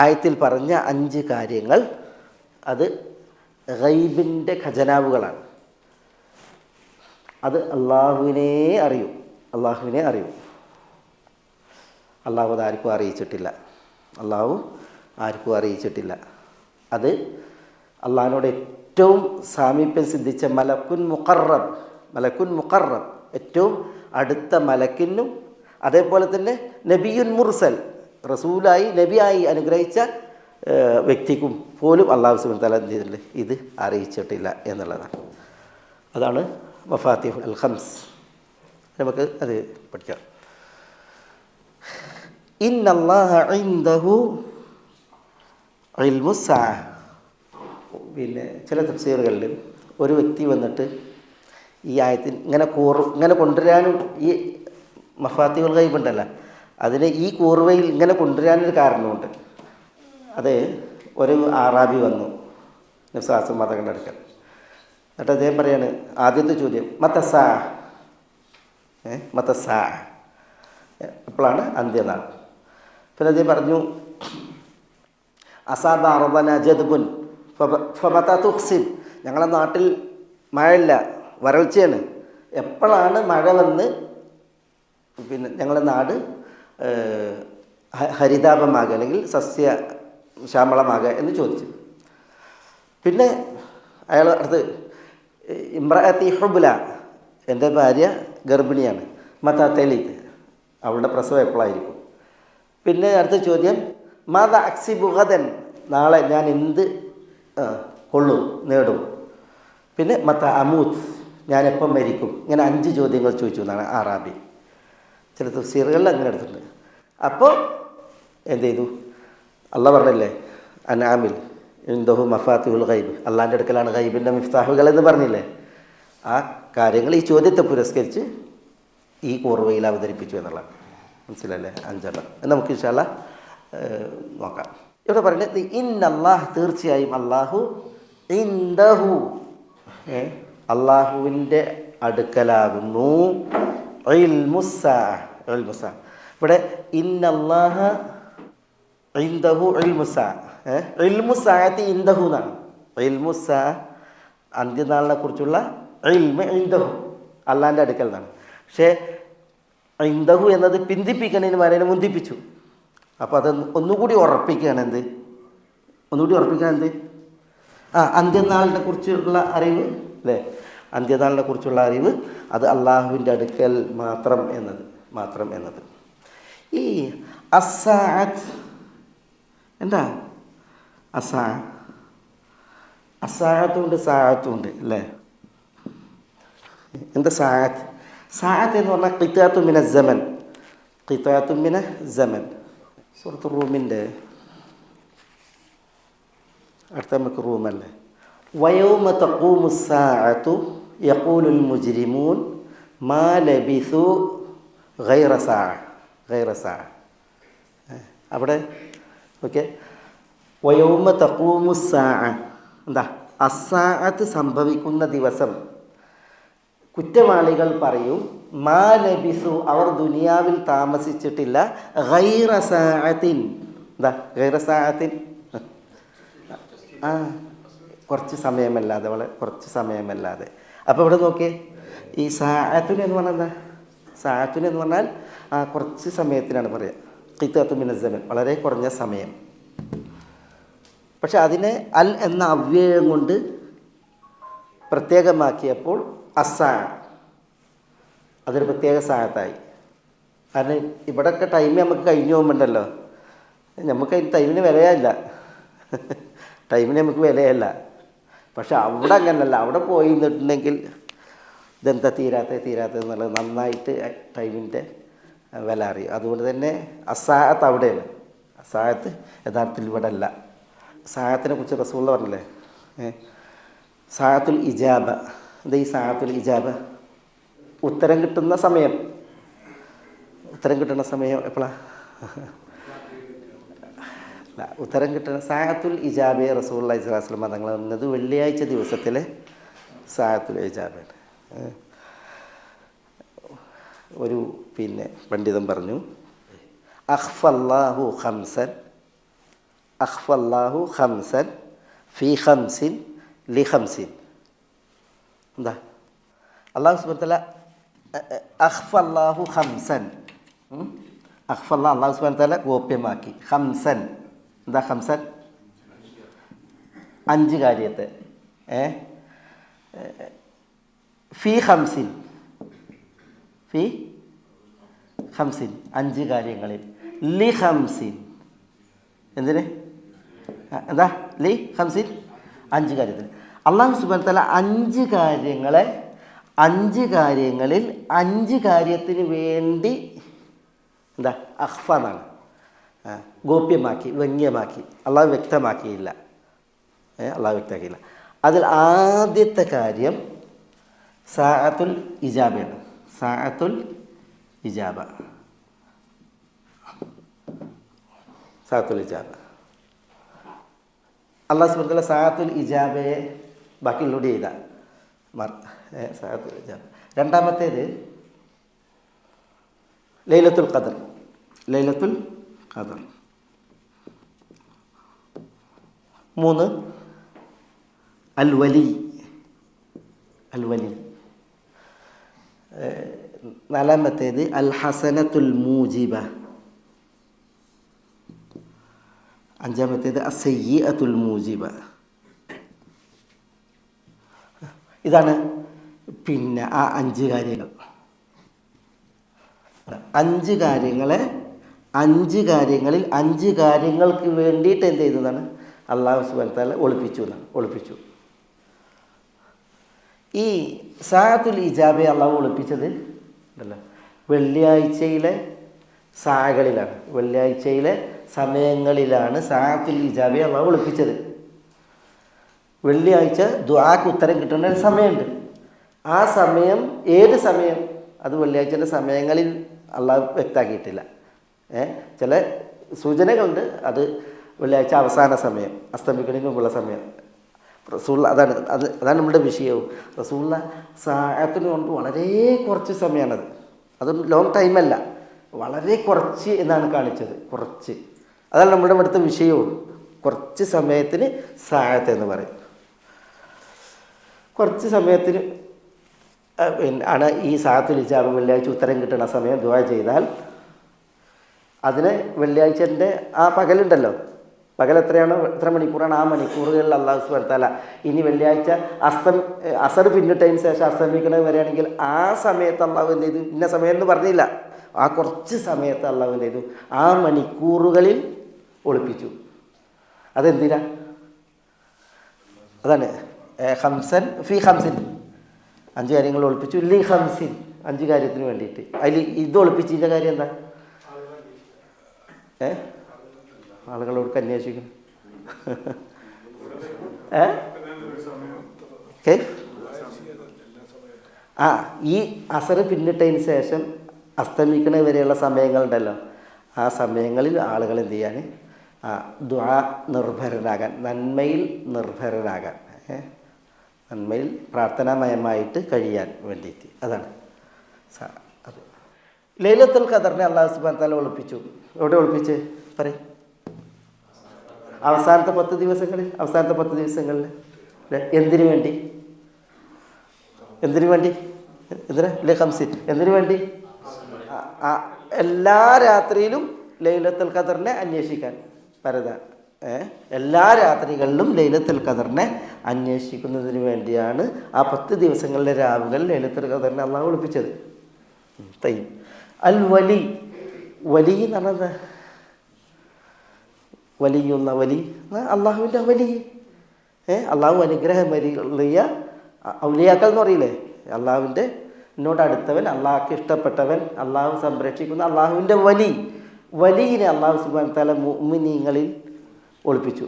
ആയത്തിൽ പറഞ്ഞ 5 കാര്യങ്ങൾ അത് ഗൈബിൻ്റെ ഖജനാവുകളാണ്. അത് അള്ളാഹുവിനെ അറിയൂ. അള്ളാഹു അത് ആർക്കും അറിയിച്ചിട്ടില്ല. അത് അള്ളാഹിനോട് ഏറ്റവും സാമീപ്യം സിദ്ധിച്ച മലക്കുൻ മുഖറബ്, ഏറ്റവും അടുത്ത മലക്കിനും അതേപോലെ തന്നെ നബിയുൻ മുർസൽ, റസൂലായി നബിയായി അനുഗ്രഹിച്ച വ്യക്തിക്കും പോലും അള്ളാഹു സുബ്ഹാനഹു വ തആല എന്ത് ചെയ്തിട്ടില്ല, ഇത് അറിയിച്ചിട്ടില്ല എന്നുള്ളതാണ്. അതാണ് മഫാത്തിഹുൽ ഖംസ്. നമുക്ക് അത് പഠിക്കാം. ഇന്നല്ലാഹ ഇൻദഹു ഇൽമുസ്സാഅ. പിന്നെ ചില തഫ്സീറുകളിൽ ഒരു വ്യക്തി വന്നിട്ട് ഈ ആയത്തിൽ ഇങ്ങനെ കൊണ്ടുവരാനും ഈ മഫാത്തിഹുൽ ഗൈബ് ഉണ്ടല്ലോ അതിനെ ഈ കൂർവയിൽ ഇങ്ങനെ കൊണ്ടുവരാനൊരു കാരണമുണ്ട്. അത് ഒരു ആറാബി വന്നു നബി സ്വല്ലല്ലാഹു അലൈഹി വസല്ലം തങ്ങളുടെ അടുക്കൽ. എന്നിട്ട് അദ്ദേഹം പറയാണ്, ആദ്യത്തെ ചോദ്യം മത്തസാ, എപ്പോഴാണ് അന്ത്യനാൾ. പിന്നെ അദ്ദേഹം പറഞ്ഞു, അസാബ അർദന ജദ്ബുൻ ഫമത തുഖ്സിൻ, ഞങ്ങളുടെ നാട്ടിൽ മഴയില്ല, വരൾച്ചയാണ്, എപ്പോഴാണ് മഴ വന്ന് പിന്നെ ഞങ്ങളുടെ നാട് ഹരിതാപമാകുക അല്ലെങ്കിൽ സസ്യ ശ്യാമളമാകുക എന്ന് ചോദിച്ചു. പിന്നെ അയാൾ അടുത്ത് ഇമ്രഅത്തി ഹുബ്ല, എൻ്റെ ഭാര്യ ഗർഭിണിയാണ്, മത തെലീത്, അവളുടെ പ്രസവം എപ്പോഴായിരിക്കും. പിന്നെ അടുത്ത ചോദ്യം മത അക്സിബു ഗദൻ, നാളെ ഞാൻ എന്ത് നേടും. പിന്നെ മത അമൂത്ത്, ഞാൻ എപ്പം മരിക്കും. ഇങ്ങനെ 5 ചോദ്യങ്ങൾ ചോദിച്ചു എന്നാണ് ആറാബി. ചില തഫ്സീറുകളിൽ അങ്ങനെ എടുത്തിട്ടുണ്ട്. അപ്പോൾ എന്ത് ചെയ്തു, അള്ളാഹ് പറഞ്ഞില്ലേ അൻആമിൽ ഇൻദഹു മഫാത്തിഹുൽ ഗൈബ്, അള്ളാഹിൻ്റെ അടുക്കലാണ് ഗൈബിൻ്റെ മിഫ്താഹുകൾ എന്ന് പറഞ്ഞില്ലേ. ആ കാര്യങ്ങൾ ഈ ചോദ്യത്തെ പുരസ്കരിച്ച് ഈ കൂർവയിൽ അവതരിപ്പിച്ചു എന്നുള്ളതാണ്. മനസ്സിലല്ലേ? 5 എണ്ണം നമുക്ക് ഇൻഷാ അല്ലാഹ് നോക്കാം. ഇവിടെ പറയുന്നത് ഇന്നല്ലാഹ്, തീർച്ചയായും അള്ളാഹു, ഇൻദഹു, അള്ളാഹുവിൻ്റെ അടുക്കലാകുന്നു, ഇൽമുസ്സാഅ. ഇവിടെ ഇന്നല്ലാഹ ഇൻദഹു ഇൽമുസ്സാഅ, ഇൽമുസ്സാഅത്തി ഇൻദഹു എന്നാണ്. ഇൽമുസ്സാഅ അന്ത്യനാളിനെ കുറിച്ചുള്ള ഇൽമ് ഇൻദഹു, അള്ളാഹിൻ്റെ അടുക്കൽ എന്നാണ്. പക്ഷേ ഇൻദഹു എന്നത് പിന്തിപ്പിക്കണതിന് വരെ മുന്തിപ്പിച്ചു. അപ്പോൾ അത് ഒന്നുകൂടി ഉറപ്പിക്കുകയാണ്. അന്ത്യനാളിനെ കുറിച്ചുള്ള അറിവ് അല്ലേ, അന്ത്യനാളിനെ കുറിച്ചുള്ള അറിവ് അത് അള്ളാഹുവിൻ്റെ അടുക്കൽ മാത്രം എന്നത്. ഈ അസ്സാഅത്ത് എന്താ? അസ്സാഅത്തുണ്ട് സാഅത്തുണ്ട് അല്ലേ. എന്താ സാഅത്ത്? സാഅത്ത് എന്ന് പറഞ്ഞാൽ ഖിത്അത്തുൻ മിന സമൻ. സൂറത്ത് റൂമിൻ്റെ അടുത്ത നമുക്ക് റൂമല്ലേ. വയൗമ തഖൂമു സ്സാഅതു യഖൂലുൽ മുജ്രിമൂൻ മാ ലബിസു ഗൈറ സാഅ. അവിടെ ഓക്കെ. വയൗമ തഖൂമു സ്സാഅ, എന്താ അസ്സാഅത്ത് സംഭവിക്കുന്ന ദിവസം കുറ്റവാളികൾ പറയും മാ ലബിസു, അവർ ദുനിയാവിൽ താമസിച്ചിട്ടില്ല, ഗൈറ സാഅത്തിൻ, എന്താ ഗൈറ സാഅത്തിൻ, കുറച്ച് സമയമല്ലാതെ, വളരെ കുറച്ച് സമയമല്ലാതെ. അപ്പോൾ ഇവിടെ നോക്കിയേ, ഈ സാഅത്തുൻ എന്ന് പറഞ്ഞാൽ എന്താ? സാഅത്തുൻ എന്ന് പറഞ്ഞാൽ കുറച്ച് സമയത്തിനാണ് പറയുക. ഖിത്അത്തു മിന സമൻ, വളരെ കുറഞ്ഞ സമയം. പക്ഷെ അതിനെ അൽ എന്ന അവ്യയം കൊണ്ട് പ്രത്യേകമാക്കിയപ്പോൾ അസ്സാ, അതൊരു പ്രത്യേക സാഹത്തായി. കാരണം ഇവിടെയൊക്കെ ടൈം നമുക്ക് കഴിഞ്ഞു പോകുമ്പോണ്ടല്ലോ, നമുക്ക് അതിന് ടൈമിന് വിലയല്ല, ടൈമിന് നമുക്ക് വിലയല്ല. പക്ഷെ അവിടെ അങ്ങനല്ല, അവിടെ പോയി നിന്നിട്ടുണ്ടെങ്കിൽ ഇതെന്താ തീരാത്തത് എന്നുള്ളത് നന്നായിട്ട് ടൈമിൻ്റെ വില അറിയും. അതുകൊണ്ട് തന്നെ അസാഹത്ത് അവിടെയാണ്. അസാഹത്ത് യഥാർത്ഥത്തിൽ ഇവിടെ അല്ല. സാഹത്തിനെ കുറിച്ച് റസൂലുള്ള പറഞ്ഞില്ലേ, സാഹത്തുൽ ഇജാബ. എന്താ ഈ സാഹത്തുൽ ഇജാബ? ഉത്തരം കിട്ടുന്ന സമയം. ഉത്തരം കിട്ടുന്ന സമയം എപ്പോഴാണ്? ഉത്തരം കിട്ടുന്ന സാഹത്തുൽ ഇജാബയെ റസൂലുള്ളാഹി സ്വല്ലല്ലാഹു അലൈഹി വസല്ലം തങ്ങൾ പറഞ്ഞത് വെള്ളിയാഴ്ച ദിവസത്തിലെ സാഹത്തുൽ ഇജാബയാണ്. ഒരു പണ്ഡിതൻ പറഞ്ഞു, അഖ്ഫല്ലാഹു ഖംസൻ ഫീ ഖംസിൻ ലി ഖംസിൻ. എന്താ? അല്ലാഹു സുബ്ഹാനഹു വ തആല അഖ്ഫല്ലാഹു ഖംസൻ, അല്ലാഹു സുബ്ഹാനഹു വ തആല ഗോപ്യമാക്കി. ഖംസൻ, എന്താ ഖംസൻ? 5 കാര്യത്തെ. ഫീ ഖംസിൻ 5 കാര്യങ്ങളിൽ, ലി ഖംസിൻ, എന്തിന്? എന്താ ലി ഖംസിൻ? 5 കാര്യത്തിൽ. അല്ലാഹു സുബ്ഹാനഹു വ തആല 5 കാര്യങ്ങളെ 5 കാര്യങ്ങളിൽ 5 കാര്യത്തിന് വേണ്ടി എന്താ അഖ്ഫ എന്നാണ്, ഗോപ്യമാക്കി, വ്യംഗ്യമാക്കി. അള്ളാഹു വ്യക്തമാക്കിയില്ല, അള്ളാഹു വ്യക്തമാക്കിയില്ല. അതിൽ ആദ്യത്തെ കാര്യം സാഅത്തുൽ ഇജാബയാണ്. സാഅത്തുൽ ഇജാബ, സാഅത്തുൽ ഇജാബ. അല്ലാഹു സുബ്ഹാനഹു വ തആല സാഅത്തുൽ ഇജാബയെ ബാക്കി ഇൻക്ലൂഡ് ചെയ്ത സാഅത്തുൽ ഇജാബ. രണ്ടാമത്തേത് ലൈലത്തുൽ ഖദർ. ലൈലത്തുൽ ഖദർ. 3 അൽ വലി. 4 അൽ ഹസനത്തുൽ മൂജിബ. 5 അസ്സയ്യിഅത്തുൽ മൂജിബ. ഇതാണ് ആ 5 കാര്യങ്ങൾ. 5 കാര്യങ്ങളെ 5 കാര്യങ്ങളിൽ 5 കാര്യങ്ങൾക്ക് വേണ്ടിയിട്ട് എന്ത് ചെയ്തതാണ്? അല്ലാഹു സുബ്ഹാനഹു വ തആല ഒളിപ്പിച്ചു. ഈ സാഅത്തുൽ ഇജാബയെ അള്ളാഹു ഒളിപ്പിച്ചത് ഉണ്ടല്ലോ വെള്ളിയാഴ്ചയിലെ സാകളിലാണ്, വെള്ളിയാഴ്ചയിലെ സമയങ്ങളിലാണ് സാഅത്തുൽ ഇജാബയെ അള്ളാഹു ഒളിപ്പിച്ചത്. വെള്ളിയാഴ്ച ദുആക്ക് ഉത്തരം കിട്ടുന്ന ഒരു സമയമുണ്ട്. ആ സമയം ഏത് സമയം? അത് വെള്ളിയാഴ്ചയുടെ സമയങ്ങളിൽ അള്ളാഹു വ്യക്തമാക്കിയിട്ടില്ല. ചില സൂചനകളുണ്ട്. അത് വെള്ളിയാഴ്ച അവസാന സമയം, അസ്തമിക്കുന്നതിന് മുമ്പുള്ള സമയം. റസൂൽ അതാണ് നമ്മുടെ വിഷയവും. റസൂലുള്ള സാഅത്തിന് കൊണ്ട് വളരെ കുറച്ച് സമയമാണത്. അതൊന്നും ലോങ് ടൈമല്ല, വളരെ കുറച്ച് എന്നാണ് കാണിച്ചത്. കുറച്ച്, അതാണ് നമ്മുടെ ഇവിടുത്തെ വിഷയവും. കുറച്ച് സമയത്തിന് സാഅത്ത് എന്ന് പറയും. കുറച്ച് സമയത്തിന് ആണ് ഈ സാഅത്തുൽ ഇജാബ. വെള്ളിയാഴ്ച ഉത്തരം കിട്ടുന്ന സമയം ദുആ ചെയ്താൽ അതിന് വെള്ളിയാഴ്ചൻ്റെ ആ പകലുണ്ടല്ലോ, പകൽ എത്ര മണിക്കൂറാണ്? ആ മണിക്കൂറുകളിൽ അല്ലാഹു സുബ്ഹാനഹു വ തആല ഇനി വെള്ളിയാഴ്ച അസർ പിന്നിട്ടതിന് ശേഷം അസ്തമിക്കണത് വരെയാണെങ്കിൽ ആ സമയത്ത് അള്ളാഹു എന്ത് ചെയ്തു? ഇന്ന സമയം എന്ന് പറഞ്ഞില്ല. ആ കുറച്ച് സമയത്ത് അള്ളാഹു എന്ത് ചെയ്തു? ആ മണിക്കൂറുകളിൽ ഒളിപ്പിച്ചു. അതെന്തിനാ? അതാണ് ഖംസൻ ഫീ ഖംസിൻ, 5 കാര്യങ്ങൾ ഒളിപ്പിച്ചു. ലി ഖംസിൻ, 5 കാര്യത്തിന് വേണ്ടിയിട്ട്. അതിൽ ഇത് ഒളിപ്പിച്ചതിൻ്റെ കാര്യം എന്താ? ആളുകളോട് അന്വേഷിക്കും. ഈ അസർ പിന്നിട്ടതിന് ശേഷം അസ്തമിക്കണ വരെയുള്ള സമയങ്ങളുണ്ടല്ലോ, ആ സമയങ്ങളിൽ ആളുകൾ എന്ത് ചെയ്യാൻ? ദുആ നിർഭരരാകാൻ, നന്മയിൽ നിർഭരരാകാൻ, നന്മയിൽ പ്രാർത്ഥനാമയമായിട്ട് കഴിയാൻ വേണ്ടിയിട്ട്. അതാണ് അത്. ലൈലത്തുൽ ഖദറിനെ അല്ലാഹു സുബ്ഹാനഹു വ തആല ഒളിപ്പിച്ചു. എവിടെ ഒളിപ്പിച്ച് പറയും? അവസാനത്തെ 10 ദിവസങ്ങളിൽ. എന്തിനു വേണ്ടി? എന്തിനു വേണ്ടി? എല്ലാ രാത്രിയിലും ലൈലത്തുൽ ഖദറിനെ അന്വേഷിക്കാൻ പരതാൻ. എല്ലാ രാത്രികളിലും ലൈലത്തുൽ ഖദറിനെ അന്വേഷിക്കുന്നതിന് വേണ്ടിയാണ് ആ 10 ദിവസങ്ങളിലെ രാവുകൾ ലൈലത്തുൽ ഖദറിനെ അള്ളാഹു ഒളിപ്പിച്ചത്. അൽ വലി എന്ന് പറഞ്ഞത് വലിയുള്ള വലി, അള്ളാഹുവിൻ്റെ വലി. അള്ളാഹു അനുഗ്രഹം വലിയ ഔലിയാക്കൾ എന്ന് പറയില്ലേ? അള്ളാഹുവിൻ്റെ എന്നോട് അടുത്തവൻ, അള്ളാഹ്ക്ക് ഇഷ്ടപ്പെട്ടവൻ, അള്ളാഹു സംരക്ഷിക്കുന്ന അള്ളാഹുവിൻ്റെ വലിയനെ അള്ളാഹു സുബ്ഹാനഹു വ തആല മുഅ്മിനീങ്ങളിൽ ഒളിപ്പിച്ചു.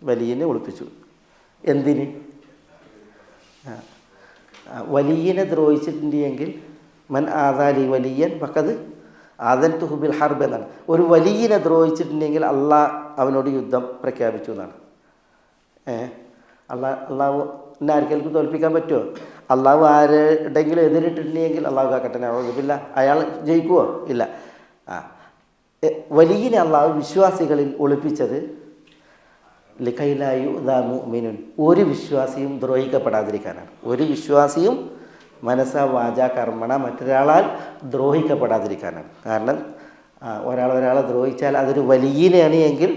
വലിയനെ ഒളിപ്പിച്ചു. എന്തിന്? വലിയനെ ദ്രോഹിച്ചിട്ടുണ്ടെങ്കിൽ മൻ ആദാലി വലിയൻ ഫഖദ് ആദൻതുഹു ബിൽ ഹർബ് എന്നാണ്. ഒരു വലിയനെ ദ്രോഹിച്ചിട്ടുണ്ടെങ്കിൽ അള്ളാഹ് അവനോട് യുദ്ധം പ്രഖ്യാപിച്ചു എന്നാണ്. അള്ളാഹു ആർക്കെങ്കിലും തോൽപ്പിക്കാൻ പറ്റുമോ? അള്ളാഹു ആരുടെങ്കിലും എതിരിട്ടിട്ടുണ്ടെങ്കിൽ അള്ളാഹു കാക്കട്ടെ, ഇല്ല, അയാൾ ജയിക്കുമോ? ഇല്ല. വലിയനെ അള്ളാഹു വിശ്വാസികളിൽ ഒളിപ്പിച്ചത് ലിഖൈലായു ദാ മുഅ്മിനുൻ, ഒരു വിശ്വാസിയും ദ്രോഹിക്കപ്പെടാതിരിക്കാനാണ്. ഒരു വിശ്വാസിയും മനസ്സ വാച കർമ്മണ മറ്റൊരാളാൽ ദ്രോഹിക്കപ്പെടാതിരിക്കാനാണ്. കാരണം ഒരാളെ ദ്രോഹിച്ചാൽ അതൊരു വലിയനെയാണ് എങ്കിൽ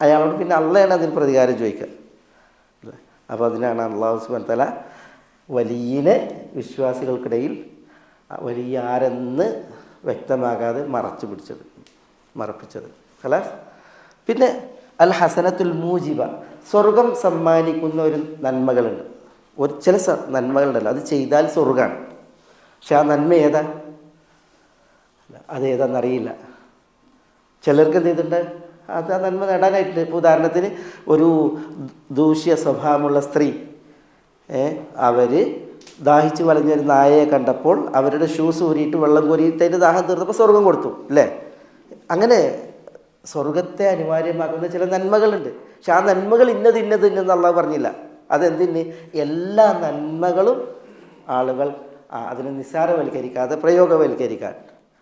അയാളോട് പിന്നെ അള്ളയാണ് അതിന് പ്രതികാരം ചോദിക്കുക. അപ്പോൾ അതിനാണ് അല്ലാഹു സുബ്ഹാനഹു വ തആല വലിയനെ വിശ്വാസികൾക്കിടയിൽ വലിയ ആരെന്ന് വ്യക്തമാകാതെ മറപ്പിച്ചത്. ഖലാസ്. പിന്നെ അൽ ഹസനത്തുൽ മൂജിബ, സ്വർഗം സമ്മാനിക്കുന്ന ഒരു നന്മകളുണ്ട്. ചില നന്മകളുണ്ടല്ലോ, അത് ചെയ്താൽ സ്വർഗമാണ്. പക്ഷെ ആ നന്മ അതേതാണെന്നറിയില്ല. ചിലർക്ക് എന്ത് ചെയ്തിട്ടുണ്ട്? അത് ആ നന്മ നേടാനായിട്ടുണ്ട്. ഇപ്പോൾ ഉദാഹരണത്തിന് ഒരു ദൂഷ്യ സ്വഭാവമുള്ള സ്ത്രീ, അവർ ദാഹിച്ച് വലഞ്ഞൊരു നായയെ കണ്ടപ്പോൾ അവരുടെ ഷൂസ് ഊരിയിട്ട് വെള്ളം കോരിയിട്ട് അതിൻ്റെ ദാഹം തീർന്നപ്പോൾ സ്വർഗം കൊടുത്തു അല്ലേ? അങ്ങനെ സ്വർഗത്തെ അനിവാര്യമാക്കുന്ന ചില നന്മകളുണ്ട്. പക്ഷെ ആ നന്മകൾ ഇന്നെന്ന് അള്ളാഹു പറഞ്ഞില്ല. അതെന്തിന്? എല്ലാ നന്മകളും ആളുകൾ അതിനെ നിസ്സാരവൽക്കരിക്കാതെ പ്രയോഗവൽക്കരിക്കാൻ.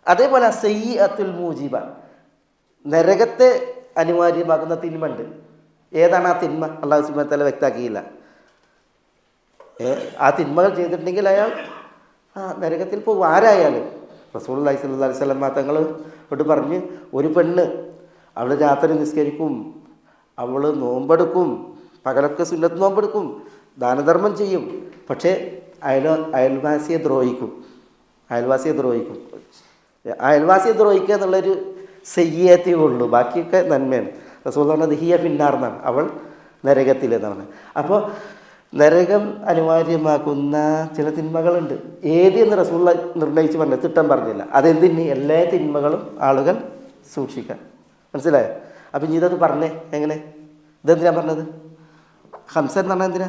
അതേപോലെ സയ്യിഅത്തുൽ മൂജിബ, നരകത്തെ അനിവാര്യമാക്കുന്ന തിന്മ ഉണ്ട്. ഏതാണ് ആ തിന്മ? അല്ലാഹു സുബ്ഹാനഹു വ തആല വ്യക്തമാക്കിയില്ല. ആ തിന്മകൾ ചെയ്തിട്ടുണ്ടെങ്കിൽ അയാൾ നരകത്തിൽ പോകും. ആരായാലും റസൂലുള്ളാഹി സ്വല്ലല്ലാഹു അലൈഹി വസല്ലം തങ്ങളോട് പറഞ്ഞ്, ഒരു പെണ്ണ് അവൾ രാത്രി നിസ്കരിക്കും, അവൾ നോമ്പെടുക്കും, പകലൊക്കെ സുന്നത്ത് നോമ്പെടുക്കും, ദാനധർമ്മം ചെയ്യും, പക്ഷേ അയൽവാസിയെ ദ്രോഹിക്കും. അയൽവാസിയെ ദ്രോഹിക്കുക എന്നുള്ളൊരു സയ്യിഅത്തേ ഉള്ളൂ, ബാക്കിയൊക്കെ നന്മയാണ്. റസൂൽ പറഞ്ഞത് ഹിയ ഫിന്നാർ എന്നാണ്, അവൾ നരകത്തിലെന്നാണ്. അപ്പോൾ നരകം അനിവാര്യമാക്കുന്ന ചില തിന്മകളുണ്ട്. എന്ന് റസൂൽ നിർണയിച്ച് പറഞ്ഞത് തിട്ടം പറഞ്ഞില്ല. അതെന്തിന്? എല്ലാ തിന്മകളും ആളുകൾ സൂക്ഷിക്കാൻ. മനസ്സിലായോ? അപ്പം ഇനി ഇതൊന്ന് പറഞ്ഞേ, എങ്ങനെ? ഇതെന്തിനാണ് പറഞ്ഞത്? ഹംസൻ എന്ന് പറഞ്ഞാൽ എന്തിനാ?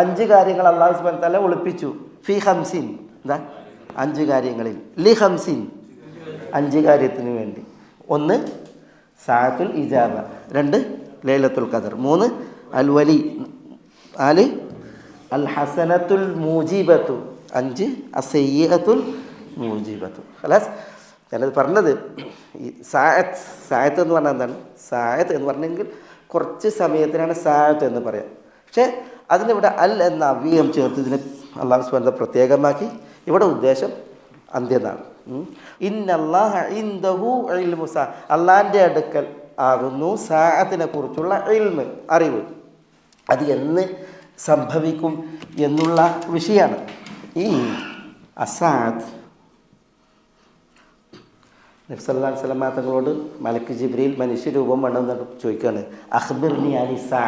5 കാര്യങ്ങൾ അല്ലാഹു സുബ്ഹാനഹു വ തആല ഒളിപ്പിച്ചു. ഫി ഹംസിൻ, എന്താ? 5 കാര്യങ്ങളിൽ. ലി ഹംസിൻ, 5 കാര്യത്തിന് വേണ്ടി. 1 സാഅത്തുൽ ഇജാബ, 2 ലൈലത്തുൽ ഖദർ, 3 അൽ വലി, 4 അൽ ഹസനത്തുൽ മൂജിബത്തു, 5 അസയ്യിഅത്തുൽ മൂജിബത്തു. ഖലാസ്. ഞാനത് പറഞ്ഞത് ഈ സായത്ത് എന്ന് പറഞ്ഞാൽ എന്താണ്? സായത്ത് എന്ന് പറഞ്ഞെങ്കിൽ കുറച്ച് സമയത്തിനാണ് സായത്ത് എന്ന് പറയാം. പക്ഷേ അതിനിവിടെ അൽ എന്ന അവ്യയം ചേർത്ത് ഇതിനെ അല്ലാഹു സുബ്ഹാനഹു വ തആല പ്രത്യേകമാക്കി. ഇവിടെ ഉദ്ദേശം അന്ത്യനാണ്. ഇന്നല്ലാഹ ഇൻദഹു ഇൽമു സാ, അള്ളാഹിൻ്റെ അടുക്കൽ ആകുന്നു സാഅത്തിനെ കുറിച്ചുള്ള ഇൽമ്, അറിവ്. അത് എന്ന് സംഭവിക്കും എന്നുള്ള വിഷയമാണ്. ഈ അസാദ് നബി സല്ലല്ലാഹു അലൈഹി വസല്ലം തങ്ങളോട് മലക്ക് ജിബ്രീൽ മനുഷ്യരൂപം വേണമെന്ന് ചോദിക്കുകയാണ്. അഖ്ബിർനി അനിസാ,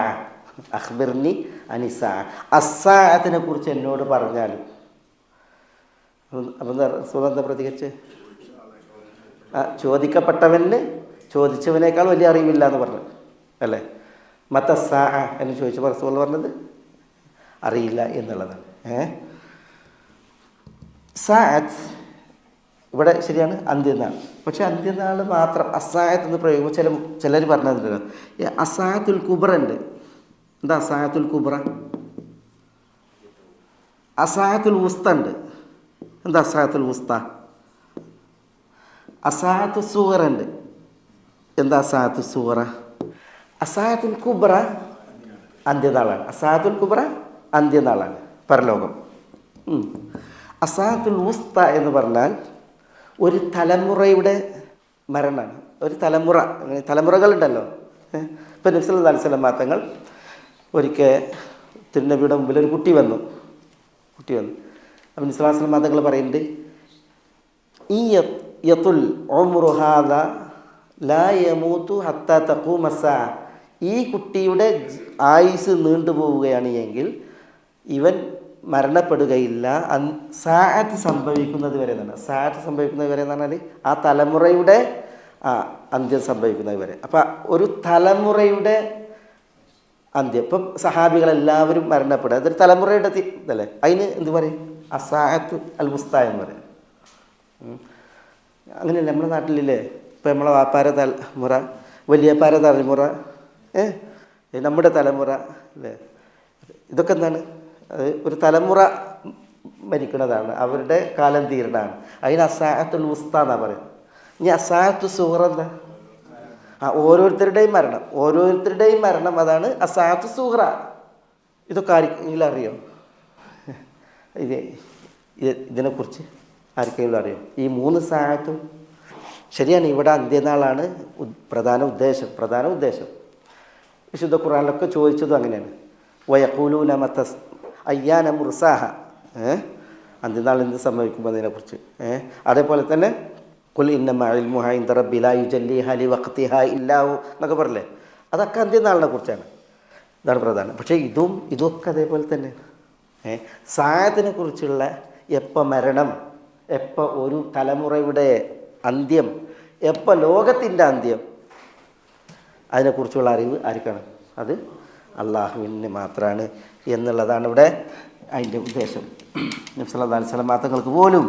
അഖ്ബിർനി അനിസാ, അസ്സാഅത്തിനെ കുറിച്ച് എന്നോട് പറഞ്ഞാലും. അപ്പം റസൂൽ എന്താ പ്രതികരിച്ച്? ചോദിക്കപ്പെട്ടവന് ചോദിച്ചവനേക്കാൾ വലിയ അറിവില്ല എന്ന് പറഞ്ഞു അല്ലേ? മത്തസ്സാ എന്ന് ചോദിച്ചപ്പോൾ റസൂൽ പറഞ്ഞത് അറിയില്ല എന്നുള്ളതാണ്. സാഅത്ത് ഇവിടെ ശരിയാണ് അന്ത്യനാൾ. പക്ഷെ അന്ത്യനാൾ മാത്രം അസായത്ത് എന്ന് പ്രയോഗിക്കും. ചിലർ പറഞ്ഞിട്ടുണ്ട് ഈ അസായത്തുൽ കുബ്ര ഉണ്ട്. എന്താ അസായത്തുൽ കുബ്ര? അസായത്തുൽ ഉസ്ത ഉണ്ട്. എന്താ അസായത്തുൽ ഉസ്ത? അസായത്തു സുഗറ ഉണ്ട്. എന്താ അസായത്തു സുഗറ? അസായത്തുൽ കുബ്ര അന്ത്യനാളാണ്. അസായത്തുൽ കുബ്ര അന്ത്യനാളാണ്, പരലോകം. അസായത്തുൽ ഉസ്ത എന്ന് പറഞ്ഞാൽ ഒരു തലമുറയുടെ മരണമാണ്. ഒരു തലമുറകളുണ്ടല്ലോ. ഇപ്പം നബി സല്ലല്ലാഹു അലൈഹി വസല്ലം തങ്ങൾ ഒരിക്കൽ തിരുനബിയുടെ മുമ്പിൽ ഒരു കുട്ടി വന്നു. അപ്പം നബി സല്ലല്ലാഹു അലൈഹി വസല്ലം തങ്ങൾ പറയുന്നുണ്ട്, ഈ യതുൽ ഉംറു ഹാദാ ലാ യമൂതു ഹത്താ തഖൂമ അസ്സാഅ. ഈ കുട്ടിയുടെ ആയുസ് നീണ്ടുപോവുകയാണ് എങ്കിൽ ഇവൻ മരണപ്പെടുകയില്ല സാഅത്ത് സംഭവിക്കുന്നത് വരെ എന്നാണ്. സാഅത്ത് സംഭവിക്കുന്നത് വരെ എന്ന് പറഞ്ഞാൽ ആ തലമുറയുടെ അന്ത്യം സംഭവിക്കുന്നത് വരെ. അപ്പം ഒരു തലമുറയുടെ അന്ത്യം. ഇപ്പം സഹാബികളെല്ലാവരും മരണപ്പെടുക, അതൊരു തലമുറയുടെ ഇതല്ലേ. അതിന് എന്ത് പറയും? അസാഅത്ത് അൽ മുസ്ത എന്ന് പറയും. അങ്ങനെയല്ല നമ്മുടെ നാട്ടിലില്ലേ. ഇപ്പം നമ്മളെ വാപ്പാര തലമുറ, വലിയപ്പാര തലമുറ, നമ്മുടെ തലമുറ അല്ലേ. ഇതൊക്കെ എന്താണ്? അത് ഒരു തലമുറ മരിക്കുന്നതാണ്, അവരുടെ കാലം തീരണതാണ്. അതിന് അസാഅത്തുൽ ഉസ്ത എന്നാണ് പറയുന്നത്. ഇനി അസാഅത്തു സുഗ്റ എന്താ? ഓരോരുത്തരുടെയും മരണം അതാണ് അസാഅത്തു സുഗ്റ. ഇതൊക്കെ ആർക്കെങ്കിലും അറിയോ? ഇതിനെക്കുറിച്ച് ആർക്കെങ്കിലും അറിയോ? ഈ 3 സാഅത്തും ശരിയാണ്. ഇവിടെ അന്ത്യനാളാണ് പ്രധാന ഉദ്ദേശം. വിശുദ്ധ ഖുർആനിലൊക്കെ ചോദിച്ചതും അങ്ങനെയാണ്. വയഖൂലൂന മതസ് അയ്യാന മുർസാഹ. അന്ത്യനാൾ എന്ത് സംഭവിക്കുമ്പോൾ അതിനെക്കുറിച്ച്. അതേപോലെ തന്നെ ഖുൽ ഇന്നമാ ഇൽമുഹാ ഇൻദ റബ്ബി ലാ യുജല്ലിഹാ ലിവഖ്തിഹാ ഇല്ലാ ഹു എന്നൊക്കെ പറയില്ലേ. അതൊക്കെ അന്ത്യനാളിനെ കുറിച്ചാണ്. ഇതാണ് പ്രധാനം. പക്ഷേ ഇതൊക്കെ അതേപോലെ തന്നെ സായത്തിനെ കുറിച്ചുള്ള എപ്പോൾ മരണം, എപ്പോൾ ഒരു തലമുറയുടെ അന്ത്യം, എപ്പോൾ ലോകത്തിൻ്റെ അന്ത്യം, അതിനെക്കുറിച്ചുള്ള അറിവ് ആർക്കാണ്? അത് അള്ളാഹുവിന് മാത്രമാണ് എന്നുള്ളതാണ് ഇവിടെ അതിൻ്റെ ഉദ്ദേശം. നബി സല്ലല്ലാഹു അലൈഹി വസല്ലം തങ്ങൾക്ക് പോലും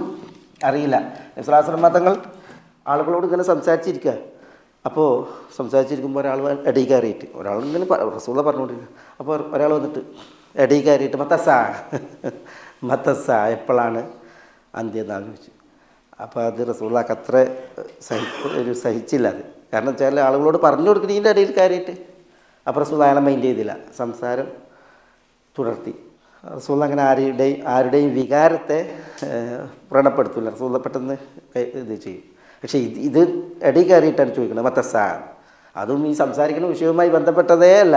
അറിയില്ല. നബി സല്ലല്ലാഹു അലൈഹി വസല്ലം തങ്ങൾ ആളുകളോട് ഇങ്ങനെ സംസാരിച്ചിരിക്കുക. അപ്പോൾ സംസാരിച്ചിരിക്കുമ്പോൾ ഒരാൾ ഇടയിൽ കയറിയിട്ട്, ഒരാളിങ്ങനെ റസൂല പറഞ്ഞുകൊണ്ടിരിക്കുക. അപ്പോൾ ഒരാൾ വന്നിട്ട് ഇടയിൽ കയറിയിട്ട് മത്തസ്സ എപ്പോഴാണ് അന്ത്യനാൾ ചോദിച്ചു. അപ്പോൾ അത് റസൂലുള്ളാഹിക്ക് അത്ര സഹിച്ചില്ല. അത് കാരണം ചില ആളുകളോട് പറഞ്ഞു കൊടുക്കുന്നതിൻ്റെ ഇടയിൽ കയറിയിട്ട്. അപ്പോൾ റസൂലുള്ളാഹി അയാളെ മൈൻഡ് ചെയ്തില്ല, സംസാരം തുടർത്തി. റസൂലുള്ളാഹി അങ്ങനെ ആരുടെയും വികാരത്തെ വ്രണപ്പെടുത്തില്ല. റസൂലുള്ളാഹി പെട്ടെന്ന് ഇത് ചെയ്യും. പക്ഷേ ഇത് ഇടയിൽ കയറിയിട്ടാണ് ചോദിക്കുന്നത് മത്തസ്സ. അതും ഈ സംസാരിക്കുന്ന വിഷയവുമായി ബന്ധപ്പെട്ടതേ അല്ല.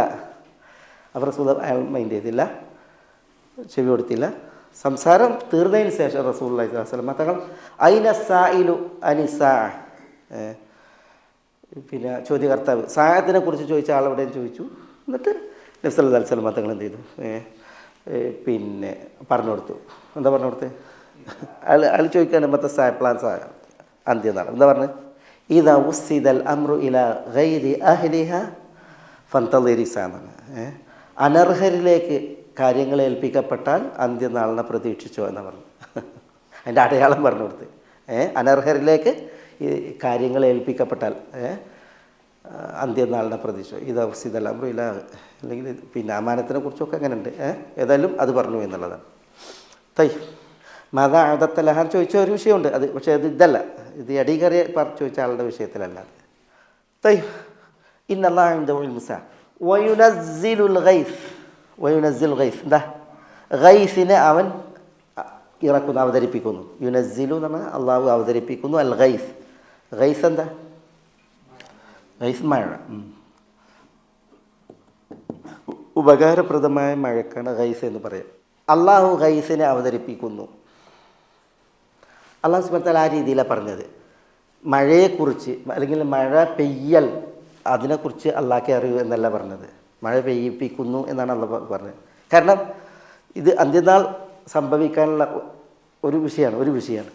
അപ്പോൾ റസൂലുള്ളാഹി അയാൾ മൈൻഡ് ചെയ്തില്ല, ചെവി കൊടുത്തില്ല. സംസാരം തീർന്നതിന് ശേഷം റസൂലുള്ളാഹി സ്വല്ലല്ലാഹു അലൈഹി വസല്ലം തങ്ങൾ അയിന സായിലു അനിസാ, പിന്നെ ചോദ്യകർത്താവ് സായത്തിനെ കുറിച്ച് ചോദിച്ച ആളെവിടെയും ചോദിച്ചു. എന്നിട്ട് നബി സല്ലല്ലാഹു അലൈഹി വസല്ലം തങ്ങൾ എന്ത് ചെയ്തു? പിന്നെ പറഞ്ഞു കൊടുത്തു. എന്താ പറഞ്ഞു കൊടുത്തത്? അയാൾ ചോദിക്കുകയാണ് മറ്റേ പ്ലാൻ അന്ത്യനാൾ എന്താ പറഞ്ഞത്? ഇദാ ഉസ്സിദൽ അംറു ഇലാ ഗൈരി അഹ്ലിഹ ഫന്തളിരിസ എന്നാണ്. അനർഹരിലേക്ക് കാര്യങ്ങൾ ഏൽപ്പിക്കപ്പെട്ടാൽ അന്ത്യനാളിനെ പ്രതീക്ഷിച്ചോ എന്നാണ് പറഞ്ഞു. അതിൻ്റെ അടയാളം പറഞ്ഞു കൊടുത്ത്. അനർഹരിലേക്ക് ഈ കാര്യങ്ങൾ ഏൽപ്പിക്കപ്പെട്ടാൽ അന്ത്യനാളിനെ പ്രതീക്ഷിച്ചോ. ഇത് ഉസ്സിദൽ അംറു ഇലാ, അല്ലെങ്കിൽ പിന്നെ അമാനത്തിനെ കുറിച്ചൊക്കെ അങ്ങനെ ഉണ്ട്. ഏതായാലും അത് പറഞ്ഞു എന്നുള്ളതാണ്. തൈ മത ആദത്തലഹാൻ ചോദിച്ച ഒരു വിഷയമുണ്ട്. അത് പക്ഷേ ഇതല്ല, ഇത് അടികറിയ ചോദിച്ച ആളുടെ വിഷയത്തിലല്ല. തൈ ഇന്നല്ലാഹു ഇൻദഹു ഇൽമുസ് സാഅ വയുനസ്സിലുൽ ഗൈസ്. വയുനസ്സിൽ ഗൈസ് എന്താ? ഗൈസിനെ അവൻ ഇറക്കുന്നു, അവതരിപ്പിക്കുന്നു. യുനസ്സിലു എന്ന് പറഞ്ഞാൽ അള്ളാഹു അവതരിപ്പിക്കുന്നു. അൽ ഗൈസ്, ഗൈസ് എന്താ? ഗൈസ് മഴ, ഉപകാരപ്രദമായ മഴക്കാണ് ഗൈസ് എന്ന് പറയാം. അള്ളാഹു ഗൈസിനെ അവതരിപ്പിക്കുന്നു. അള്ളാഹു സുബ്ഹാനഹു വ തആല ആ രീതിയിലാണ് പറഞ്ഞത്. മഴയെക്കുറിച്ച് അല്ലെങ്കിൽ മഴ പെയ്യൽ അതിനെക്കുറിച്ച് അള്ളാഹ്ക്ക് അറിയൂ എന്നല്ല പറഞ്ഞത്. മഴ പെയ്യിപ്പിക്കുന്നു എന്നാണ് അള്ളാഹ് പറഞ്ഞത്. കാരണം ഇത് അന്ത്യനാൾ സംഭവിക്കാനുള്ള ഒരു വിഷയമാണ്.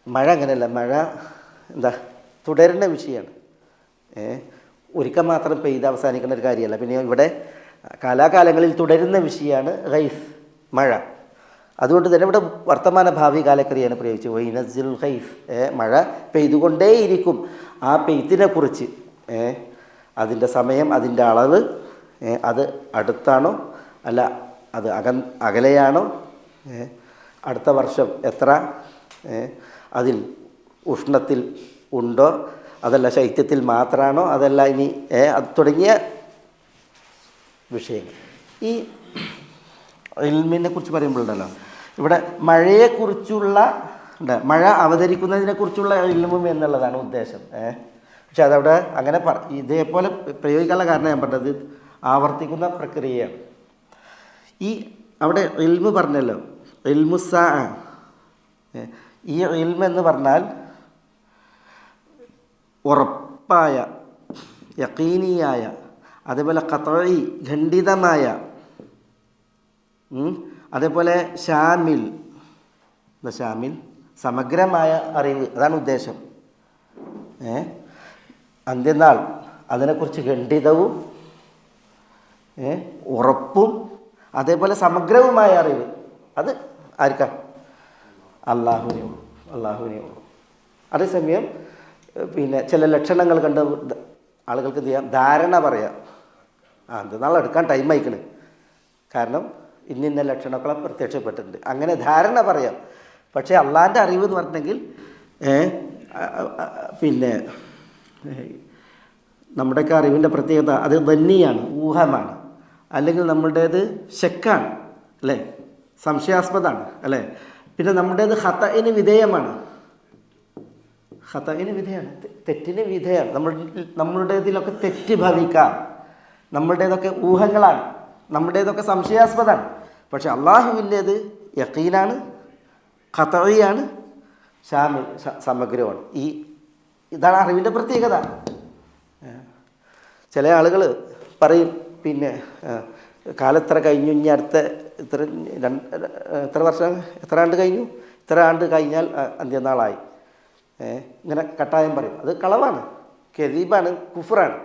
മഴ അങ്ങനെയല്ല. മഴ എന്താ? തുടരുന്ന വിഷയമാണ്. ഒരിക്കൽ മാത്രം പെയ്ത് അവസാനിക്കുന്ന ഒരു കാര്യമല്ല. പിന്നെ ഇവിടെ കാലാകാലങ്ങളിൽ തുടരുന്ന വിഷയമാണ് ഗൈസ്, മഴ. അതുകൊണ്ട് തന്നെ ഇവിടെ വർത്തമാന ഭാവി കാലക്രിയയാണ് പ്രയോഗിച്ചത്. വൈനസിലുൽ ഖൈഫ്, മഴ പെയ്തുകൊണ്ടേയിരിക്കും. ആ പെയ്ത്തിനെ കുറിച്ച് അതിൻ്റെ സമയം, അതിൻ്റെ അളവ്, അത് അടുത്താണോ അല്ല അത് അകലെയാണോ, അടുത്ത വർഷം എത്ര, അതിൽ ഉഷ്ണത്തിൽ ഉണ്ടോ, അതല്ല ശൈത്യത്തിൽ മാത്രമാണോ, അതല്ല ഇനി അത് തുടങ്ങിയ വിഷയങ്ങൾ. ഈ ഇൽമിനെ കുറിച്ച് പറയുമ്പോഴുണ്ടല്ലോ ഇവിടെ മഴയെക്കുറിച്ചുള്ള മഴ അവതരിക്കുന്നതിനെക്കുറിച്ചുള്ള ഇൽമും എന്നുള്ളതാണ് ഉദ്ദേശം. പക്ഷെ അതവിടെ അങ്ങനെ ഇതേപോലെ പ്രയോഗിക്കാനുള്ള കാരണം ഞാൻ പറഞ്ഞത് ആവർത്തിക്കുന്ന പ്രക്രിയയാണ്. ഈ അവിടെ ഇൽമ് പറഞ്ഞല്ലോ, ഇൽമുസാ, ഈ ഇൽമ് എന്ന് പറഞ്ഞാൽ ഉറപ്പായ, യഖീനിയായ, അതേപോലെ ഖത്ഈ ഖണ്ഡിതമായ, അതേപോലെ ഷാമിൽ, ഷാമിൽ സമഗ്രമായ അറിവ്, അതാണ് ഉദ്ദേശം. അന്ത്യനാൾ അതിനെക്കുറിച്ച് ഖണ്ഡിതവും ഉറപ്പും അതേപോലെ സമഗ്രവുമായ അറിവ് അത് ആർക്കാ? അള്ളാഹുവിനേ ഉള്ളൂ, അള്ളാഹുവിനേ ഉള്ളൂ. അതേസമയം പിന്നെ ചില ലക്ഷണങ്ങൾ കണ്ട് ആളുകൾക്ക് എന്ത് ചെയ്യാം? ധാരണ പറയാം. അന്ത്യനാൾ എടുക്കാൻ ടൈം ആയിക്കണ്, കാരണം ഇന്ന ലക്ഷണങ്ങളെ പ്രത്യക്ഷപ്പെട്ടിട്ടുണ്ട്, അങ്ങനെ ധാരണ പറയാം. പക്ഷേ അള്ളാഹിൻ്റെ അറിവ് എന്ന് പറഞ്ഞെങ്കിൽ പിന്നെ നമ്മുടെയൊക്കെ അറിവിൻ്റെ പ്രത്യേകത അത് ധന്യാണ്, ഊഹമാണ്, അല്ലെങ്കിൽ നമ്മുടേത് ശക്കാണ്, അല്ലേ, സംശയാസ്പദമാണ്, അല്ലേ. പിന്നെ നമ്മുടേത് ഖതഇന് വിധേയമാണ്, ഖതഇന് വിധേയമാണ്, തെറ്റിന് വിധേയമാണ്. നമ്മുടേതിലൊക്കെ തെറ്റ് ഭവിക്കാം, നമ്മുടേതൊക്കെ ഊഹങ്ങളാണ്, നമ്മുടേതൊക്കെ സംശയാസ്പദമാണ്. പക്ഷെ അള്ളാഹുവിൻ്റേത് യഖീനാണ്, ഖതഇയാണ്, ഷാമിൽ സമഗ്രമാണ്. ഇതാണ് അറിവിൻ്റെ പ്രത്യേകത. ചില ആളുകൾ പറയും പിന്നെ കാലത്ര കഴിഞ്ഞു, ഇനി അടുത്ത എത്ര വർഷം, എത്ര ആണ്ട് കഴിഞ്ഞു, ഇത്ര ആണ്ട് കഴിഞ്ഞാൽ അന്ത്യനാളായി, ഇങ്ങനെ കട്ടായം പറയും. അത് കളവാണ്, കെദീബാണ്, കുഫറാണ്.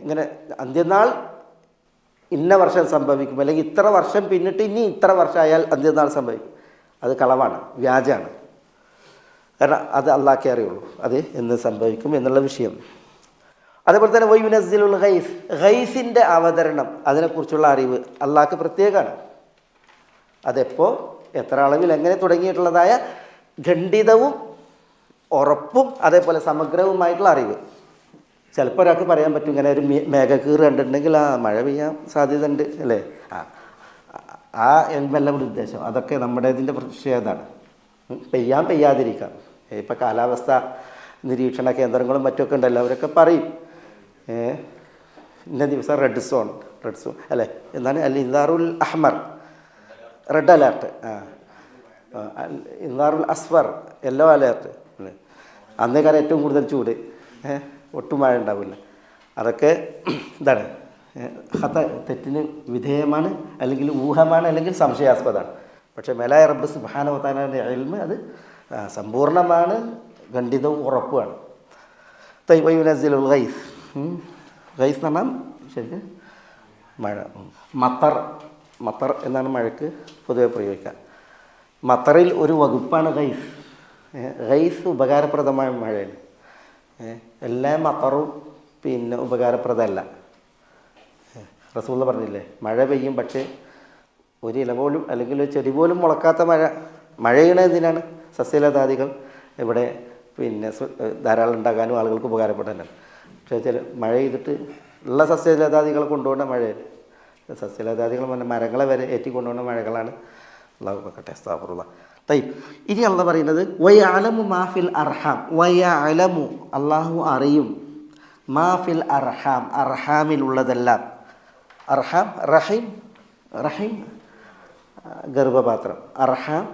ഇങ്ങനെ അന്ത്യനാൾ ഇന്ന വർഷം സംഭവിക്കും, അല്ലെങ്കിൽ ഇത്ര വർഷം പിന്നിട്ട് ഇനി ഇത്ര വർഷമായാൽ അന്ത്യനാൾ സംഭവിക്കും, അത് കളവാണ്, വ്യാജാണ്. കാരണം അത് അള്ളാഹ്ക്കേ അറിയുള്ളൂ അത് എന്ന് സംഭവിക്കും എന്നുള്ള വിഷയം. അതേപോലെ തന്നെ വയുനസ്സിലുൽ ഖൈസ്, ഖൈസിൻ്റെ അവതരണം, അതിനെക്കുറിച്ചുള്ള അറിവ് അള്ളാഹ്ക്ക് പ്രത്യേകമാണ്. അതെപ്പോൾ, എത്ര അളവിൽ, എങ്ങനെ തുടങ്ങിയിട്ടുള്ളതായ ഖണ്ഡിതവും ഉറപ്പും അതേപോലെ സമഗ്രവുമായിട്ടുള്ള അറിവ്. ചിലപ്പോൾ ഒരാൾക്ക് പറയാൻ പറ്റും, ഇങ്ങനെ ഒരു മേഘക്കീറ് കണ്ടിട്ടുണ്ടെങ്കിൽ മഴ പെയ്യാൻ സാധ്യത ഉണ്ട്, അല്ലേ. ആ എല്ലാം കൂടി ഉദ്ദേശം, അതൊക്കെ നമ്മുടെ ഇതിൻ്റെ പ്രത്യേകതയാണ്. പെയ്യാതിരിക്കാം. ഇപ്പം കാലാവസ്ഥ നിരീക്ഷണ കേന്ദ്രങ്ങളും മറ്റുമൊക്കെ ഉണ്ടല്ലോ, അവരൊക്കെ പറയും ഇന്ന ദിവസം റെഡ് സോൺ അല്ലേ, എന്താണ് അൽ ഇൻദാറുൽ അഹ്മർ, റെഡ് അലേർട്ട്, ഇൻദാറുൽ അസ്ഫർ യെല്ലോ അലേർട്ട്. അന്നേക്കാരം ഏറ്റവും കൂടുതൽ ചൂട്, ഒട്ടും മഴ ഉണ്ടാവില്ല. അതൊക്കെ എന്താണ്, തെറ്റിന് വിധേയമാണ്, അല്ലെങ്കിൽ ഊഹമാണ്, അല്ലെങ്കിൽ സംശയാസ്പദമാണ്. പക്ഷേ മേലായ റബ്ബ് സുബ്ഹാനഹു വ തആലയുടെ ഇൽമ് അത് സമ്പൂർണ്ണമാണ്, ഖണ്ഡിതവും ഉറപ്പുമാണ്. വയുനസ്സിലുൽ ഖൈസ്, ഖൈസ് എന്ന് പറഞ്ഞാൽ ശരിക്കും മഴ. മത്തർ എന്നാണ് മഴയ്ക്ക് പൊതുവെ പ്രയോഗിക്കുക. മത്തറിൽ ഒരു വകുപ്പാണ് ഖൈസ്. ഖൈസ് ഉപകാരപ്രദമായ മഴയാണ്. എല്ലാ മത്തറും പിന്നെ ഉപകാരപ്രദമല്ല. റസൂൽ പറഞ്ഞില്ലേ, മഴ പെയ്യും പക്ഷേ ഒരു ഇല പോലും അല്ലെങ്കിൽ ഒരു ചെടി പോലും മുളക്കാത്ത മഴയുടെ എന്തിനാണ്? സസ്യലതാദികൾ ഇവിടെ പിന്നെ ധാരാളം ഉണ്ടാകാനും ആളുകൾക്ക് ഉപകാരപ്പെടാനാണ്. പക്ഷേ മഴ ചെയ്തിട്ട് ഉള്ള സസ്യലതാദികൾ കൊണ്ടുപോകുന്ന മഴയാണ്. സസ്യലതാദികൾ പറഞ്ഞാൽ മരങ്ങളെ വരെ ഏറ്റിക്കൊണ്ടുപോകുന്ന മഴകളാണ്. അള്ളാഹു വെക്കട്ടെ, അസ്തഗ്ഫിറുല്ലാഹ്. ഇനി അള്ളാഹ് പറയുന്നത് വയഅലമു മാഫിൽ അർഹാം, വയഅലമു അള്ളാഹു അറിയും, മാഫിൽ അർഹാം അർഹാമിലുള്ളതെല്ലാം. അർഹാം റഹീം ഗർഭപാത്രം, അർഹാം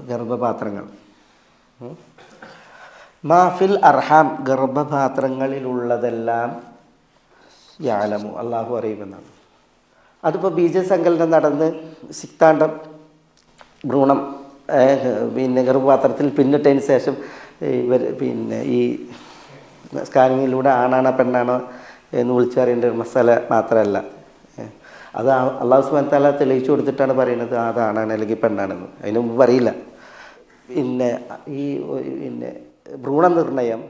ഗർഭപാത്രങ്ങൾ. മാഫിൽ അർഹാം ഗർഭപാത്രങ്ങളിലുള്ളതെല്ലാം യഅലമു അള്ളാഹു അറിയുമെന്നാണ്. അതിപ്പോൾ ബീജസങ്കലനം നടന്ന് സിക്താണ്ഡം ഭ്രൂണം പിന്നെ ഗർഭപാത്രത്തിൽ പിന്നിട്ടതിന് ശേഷം പിന്നെ ഈ സ്കാനിങ്ങിലൂടെ ആണാണോ പെണ്ണാണോ എന്ന് വിളിച്ചറിയേണ്ട ഒരു മസാല മാത്രമല്ല. അത് അള്ളാഹു സുബ്ഹാനഹു വ തആല തെളിയിച്ചു കൊടുത്തിട്ടാണ് പറയുന്നത് അതാണാണ് അല്ലെങ്കിൽ പെണ്ണാണെന്ന്. അതിന് മുമ്പ് പറയില്ല. പിന്നെ ഈ പിന്നെ ഭ്രൂണനിർണയം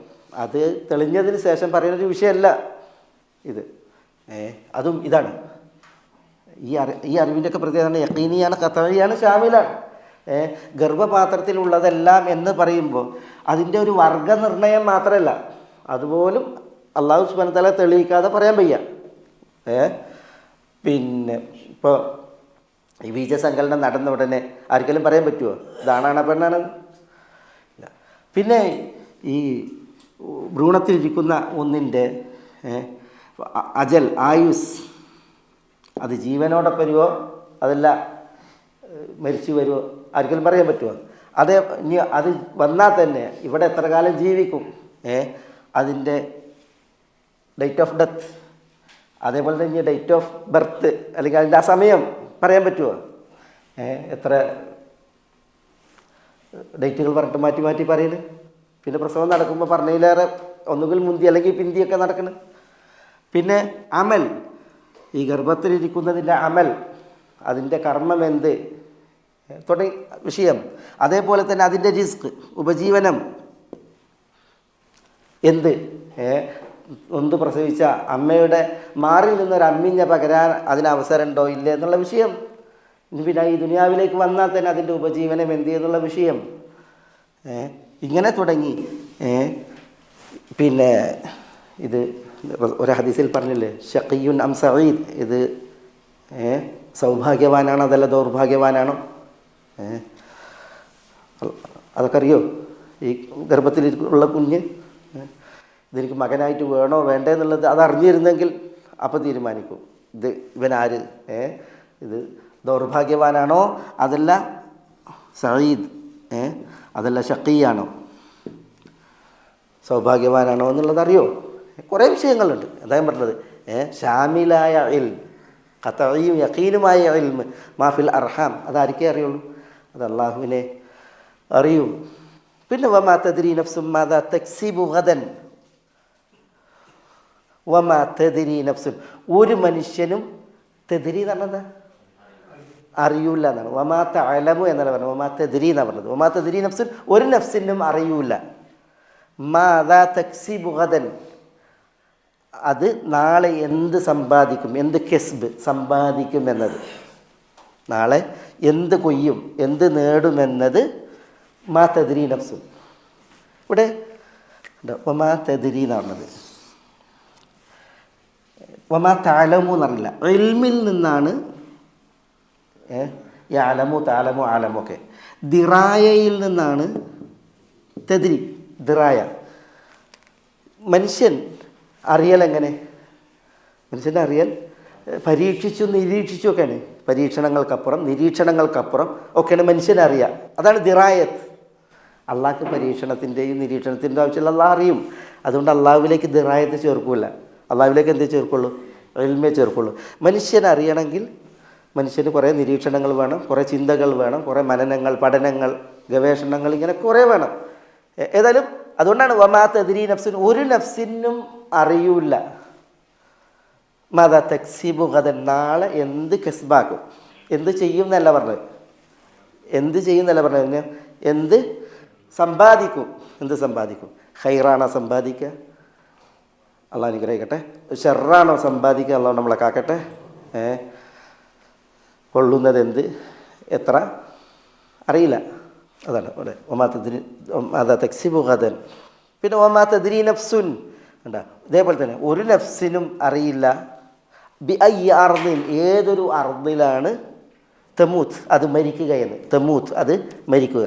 അത് തെളിഞ്ഞതിന് ശേഷം പറയുന്നൊരു വിഷയമല്ല ഇത്. അതും ഇതാണ് ഈ അറിവിൻ്റെയൊക്കെ പ്രത്യേകത യഖീനിയാണ്, ഖത്ഇയാണ്, ശാമിലാണ്. ഗർഭപാത്രത്തിലുള്ളതെല്ലാം എന്ന് പറയുമ്പോൾ അതിൻ്റെ ഒരു വർഗനിർണയം മാത്രമല്ല, അതുപോലും അള്ളാഹു സുബ്ഹാനഹു വ തആല തെളിയിക്കാതെ പറയാൻ വയ്യ. പിന്നെ ഇപ്പോൾ ഈ ബീജസങ്കലനം നടന്ന ഉടനെ ആർക്കെങ്കിലും പറയാൻ പറ്റുമോ ഇതാണാണ് പെണ്ണാണ്? പിന്നെ ഈ ഭ്രൂണത്തിലിരിക്കുന്ന ഒന്നിൻ്റെ അജൽ, ആയുസ്, അത് ജീവനോടൊപ്പം വരുമോ അതല്ല മരിച്ചു വരുമോ ആർക്കെങ്കിലും പറയാൻ പറ്റുമോ? അതേ ഇനി അത് വന്നാൽ തന്നെ ഇവിടെ എത്ര കാലം ജീവിക്കും, അതിൻ്റെ ഡേറ്റ് ഓഫ് ഡെത്ത്, അതേപോലെ തന്നെ ഡേറ്റ് ഓഫ് ബർത്ത് അല്ലെങ്കിൽ അതിൻ്റെ ആ സമയം പറയാൻ പറ്റുമോ? എത്ര ഡേറ്റുകൾ പറഞ്ഞിട്ട് മാറ്റി മാറ്റി പറയുന്നത്. പിന്നെ പ്രസവം നടക്കുമ്പോൾ പറഞ്ഞതിലേറെ ഒന്നുകിൽ മുന്തി അല്ലെങ്കിൽ പിന്തിയൊക്കെ നടക്കണം. പിന്നെ അമൽ, ഈ ഗർഭത്തിലിരിക്കുന്നതിൻ്റെ അമൽ, അതിൻ്റെ കർമ്മം എന്ത് തുടങ്ങി വിഷയം. അതേപോലെ തന്നെ അതിൻ്റെ റിസ്ക്, ഉപജീവനം എന്ത്, ഒന്ന് പ്രസവിച്ച അമ്മയുടെ മാറിൽ നിന്നൊരു അമ്മിഞ്ഞ പകരാൻ അതിന് അവസരമുണ്ടോ ഇല്ലേ എന്നുള്ള വിഷയം. പിന്നെ ഈ ദുനിയാവിലേക്ക് വന്നാൽ തന്നെ അതിൻ്റെ ഉപജീവനം എന്ത് എന്നുള്ള വിഷയം. ഇങ്ങനെ തുടങ്ങി. പിന്നെ ഇത് ഒരു ഹദീസിൽ പറഞ്ഞില്ലേ, ഷഖിയുൻ അം സഈദ്, ഇത് സൗഭാഗ്യവാനാണോ അതല്ല ദൗർഭാഗ്യവാനാണോ? അതൊക്കെ അറിയോ? ഈ ഗർഭത്തിലുള്ള കുഞ്ഞ് ഇതെനിക്ക് മകനായിട്ട് വേണോ വേണ്ടേ എന്നുള്ളത് അതറിഞ്ഞിരുന്നെങ്കിൽ അപ്പം തീരുമാനിക്കും ഇത് ഇവനാര്, ഇത് ദൗർഭാഗ്യവാനാണോ അതല്ല സഈദ്, അതല്ല ഷഖിയാണോ, സൗഭാഗ്യവാനാണോ എന്നുള്ളത് അറിയോ? കുറേ വിഷയങ്ങളുണ്ട്. അതായത് പറഞ്ഞത് ഷാമിലായ ഇൽമ്, ഖത്ഇയും യഖീനുമായ ഇൽമ്, മാഫിൽ അർഹാം, അതാർക്കേ അറിയുള്ളൂ? അത് അള്ളാഹുവിനെ അറിയൂ. പിന്നെ വമാ തദ്രി നഫ്സും മാദാ തക്സിബു ഗദൻ, വമാ തദ്രി നഫ്സുൻ, ഒരു മനുഷ്യനും തദ്രി എന്ന് പറഞ്ഞത് അറിയൂല എന്നാണ്. വമാ തഅലമു എന്നല്ല പറഞ്ഞത്, വമാ തദ്രി എന്നാണ് പറഞ്ഞത്. വമാ തദ്രി നഫ്സുൻ, ഒരു നഫ്സിനും അറിയൂല. മാദാ തക്സിബു ഗദൻ, അത് നാളെ എന്ത് സമ്പാദിക്കും, എന്ത് കസ്ബ് സമ്പാദിക്കും എന്നത്, നാളെ എന്ത് കൊയ്യും, എന്ത് നേടുമെന്നത് മാ തദ്രി നഫ്സുൻ. ഇവിടെ വമാ തദ്രി എന്ന് പറഞ്ഞത്. വമാ തഅലമു എന്നറിയില്ല, ഇൽമിൽ നിന്നാണ് യഅലമു, തഅലമു, അലമു ഒക്കെ. ദിറായയിൽ നിന്നാണ് തദ്രി, ദിറായ. മനുഷ്യൻ അറിയൽ എങ്ങനെ? മനുഷ്യൻ്റെ അറിയൽ പരീക്ഷിച്ചു നിരീക്ഷിച്ചു ഒക്കെയാണ്. പരീക്ഷണങ്ങൾക്കപ്പുറം നിരീക്ഷണങ്ങൾക്കപ്പുറം ഒക്കെയാണ് മനുഷ്യനെ അറിയുക. അതാണ് ദിറായത്ത്. അള്ളാഹ്ക്ക് പരീക്ഷണത്തിൻ്റെയും നിരീക്ഷണത്തിൻ്റെ ആവശ്യമില്ല, അള്ളാഹ് അറിയും. അതുകൊണ്ട് അള്ളാഹുവിലേക്ക് ദിറായത്ത് ചേർക്കില്ല. അള്ളാഹുവിലേക്ക് എന്തേ ചേർക്കുള്ളൂ? ഇൽമേ ചേർക്കുള്ളൂ. മനുഷ്യനെ അറിയണമെങ്കിൽ മനുഷ്യന് കുറേ നിരീക്ഷണങ്ങൾ വേണം, കുറേ ചിന്തകൾ വേണം, കുറേ മനനങ്ങൾ, പഠനങ്ങൾ, ഗവേഷണങ്ങൾ, ഇങ്ങനെ കുറേ വേണം. ഏതായാലും അതുകൊണ്ടാണ് വമാ തദ്രി നഫ്സുൻ, ഒരു നഫ്സിനും അറിയൂല. മാദാ തക്സിബു ഗദൻ, നാളെ എന്ത് കസ്ബാക്കും, എന്ത് ചെയ്യും എന്നല്ല പറഞ്ഞത്, എന്ത് ചെയ്യും എന്നല്ല പറഞ്ഞത്, എന്ത് സമ്പാദിക്കും. എന്ത് സമ്പാദിക്കും? ഖൈറാണോ സമ്പാദിക്കുക? അള്ളാഹ് അനുഗ്രഹിക്കട്ടെ. ഷർറാണോ സമ്പാദിക്കുക? അള്ളാഹ് നമ്മളെ കാക്കട്ടെ. കൊള്ളുന്നത് എന്ത്, എത്ര അറിയില്ല. അതാണ് ഇവിടെ ഒമാ തദ്രി, അതാ തക്സിബു ഗദൻ. പിന്നെ ഒമാ തദ്രി നഫ്സുൻ ഉണ്ടാ, ഇതേപോലെ തന്നെ ഒരു നഫ്സിനും അറിയില്ല ബി ഐ അർദിൻ, ഏതൊരു അർദിലാണ് തമൂത്ത്, അത് മരിക്കുക എന്ന്. തമൂത്ത്, അത് മരിക്കുക.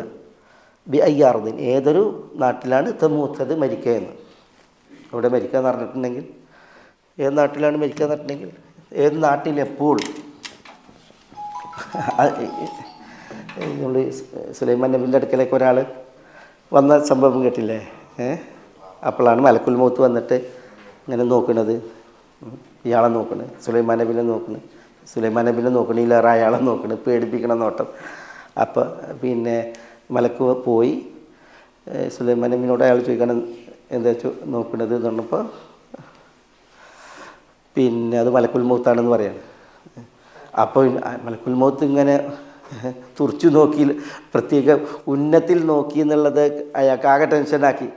ബി ഐ അർദിൻ, ഏതൊരു നാട്ടിലാണ് തമൂത്ത്, അത് മരിക്കുക എന്ന്. ഇവിടെ മരിക്കുക എന്ന് പറഞ്ഞിട്ടുണ്ടെങ്കിൽ ഏത് നാട്ടിലാണ് മരിക്കുക എന്ന് പറഞ്ഞിട്ടുണ്ടെങ്കിൽ ഏത് നാട്ടിലെപ്പോൾ. നമ്മൾ സുലൈമാൻ നബിൻ്റെ അടുക്കലേക്ക് ഒരാൾ വന്ന സംഭവം കേട്ടില്ലേ? അപ്പോഴാണ് മലക്കുൽ മൗത്ത് വന്നിട്ട് ഇങ്ങനെ നോക്കുന്നത്, ഇയാളെ നോക്കണത്, സുലൈമാൻ നബിനെ നോക്കണത്, സുലൈമാൻ നബിനെ നോക്കണില്ലേറെ അയാളെ നോക്കണത്, പേടിപ്പിക്കണ നോട്ടം. അപ്പോൾ പിന്നെ മലക്ക് പോയി സുലൈമാൻ നബിനോട് അയാൾ ചോദിക്കണം എന്താ നോക്കണത് എന്ന് പറഞ്ഞപ്പോൾ പിന്നെ അത് മലക്കുൽ മൗത്താണെന്ന് പറയാണ്. അപ്പോൾ മലക്കുൽ മൗത്ത് ഇങ്ങനെ തുറച്ചു നോക്കി, പ്രത്യേക ഉന്നത്തിൽ നോക്കി എന്നുള്ളത് അയാൾക്ക് ആകെ ടെൻഷനാക്കി.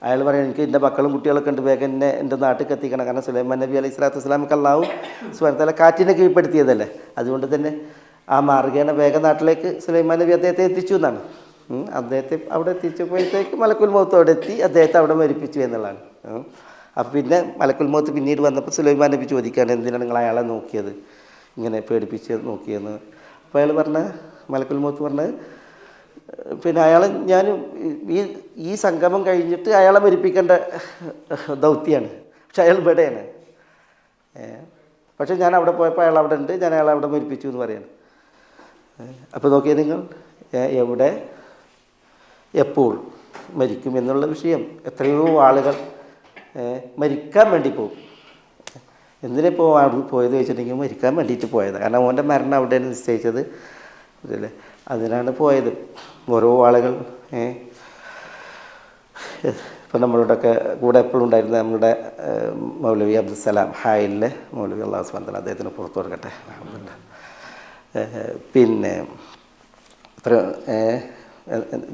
അയാൾ പറയും, എനിക്ക് എൻ്റെ മക്കളും കുട്ടികളൊക്കെ ഉണ്ട്, വേഗം എന്നെ എൻ്റെ നാട്ടിൽ എത്തിക്കണം. കാരണം സുലൈമാൻ നബി അലൈഹി സ്വലാത്തു വസ്സലാമക്ക് അല്ലാഹു സുബ്ഹാനഹു വ തആല കാറ്റിനെ കീഴ്പ്പെടുത്തിയതല്ലേ. അതുകൊണ്ട് തന്നെ ആ മാർഗേന വേഗം നാട്ടിലേക്ക് സുലൈമാൻ നബി അദ്ദേഹത്തെ എത്തിച്ചു എന്നാണ്. അദ്ദേഹത്തെ അവിടെ എത്തിച്ചപ്പോഴത്തേക്ക് മലക്കുൽ മൗത്ത് അവിടെ എത്തി, അദ്ദേഹത്തെ അവിടെ മരിപ്പിച്ചു എന്നുള്ളതാണ്. അപ്പം പിന്നെ മലക്കുൽ മൗത്ത് പിന്നീട് വന്നപ്പോൾ സുലൈമാൻ നബി ചോദിക്കുകയാണ്, എന്തിനാണ് നിങ്ങൾ അയാളെ നോക്കിയത്, ഇങ്ങനെ പേടിപ്പിച്ച് നോക്കിയെന്ന്. അപ്പോൾ അയാൾ മലക്കുൽ മൗത്ത് പറഞ്ഞത്, പിന്നെ അയാളെ ഞാൻ ഈ സംഗമം കഴിഞ്ഞിട്ട് അയാളെ മരിപ്പിക്കേണ്ട ദൗത്യമാണ്, പക്ഷെ അയാൾ ഇവിടെയാണ്. പക്ഷെ ഞാൻ അവിടെ പോയപ്പോൾ അയാൾ അവിടെ ഉണ്ട്, ഞാൻ അയാളെ അവിടെ മരിപ്പിച്ചു എന്ന് പറയാണ്. അപ്പോൾ നോക്കിയാൽ നിങ്ങൾ എവിടെ എപ്പോൾ മരിക്കും എന്നുള്ള വിഷയം. എത്രയോ ആളുകൾ മരിക്കാൻ വേണ്ടി പോകും. എന്തിനിപ്പോൾ അവിടെ പോയത് വെച്ചിട്ടുണ്ടെങ്കിൽ മരിക്കാൻ വേണ്ടിയിട്ട് പോയത്. കാരണം ഓൻ്റെ മരണം അവിടെയാണ് നിശ്ചയിച്ചത് അല്ലേ, അതിനാണ് പോയത്. ഓരോ ആളുകൾ ഇപ്പം നമ്മളോടൊക്കെ കൂടെ എപ്പോഴും ഉണ്ടായിരുന്ന നമ്മുടെ മൗലവി അബ്ദുസ്സലാം ഹായിലെ മൗലവി, അള്ളാഹു സുബ്ഹാനഹു വ തആല അദ്ദേഹത്തിന് പുറത്തു കൊടുക്കട്ടെ. പിന്നെ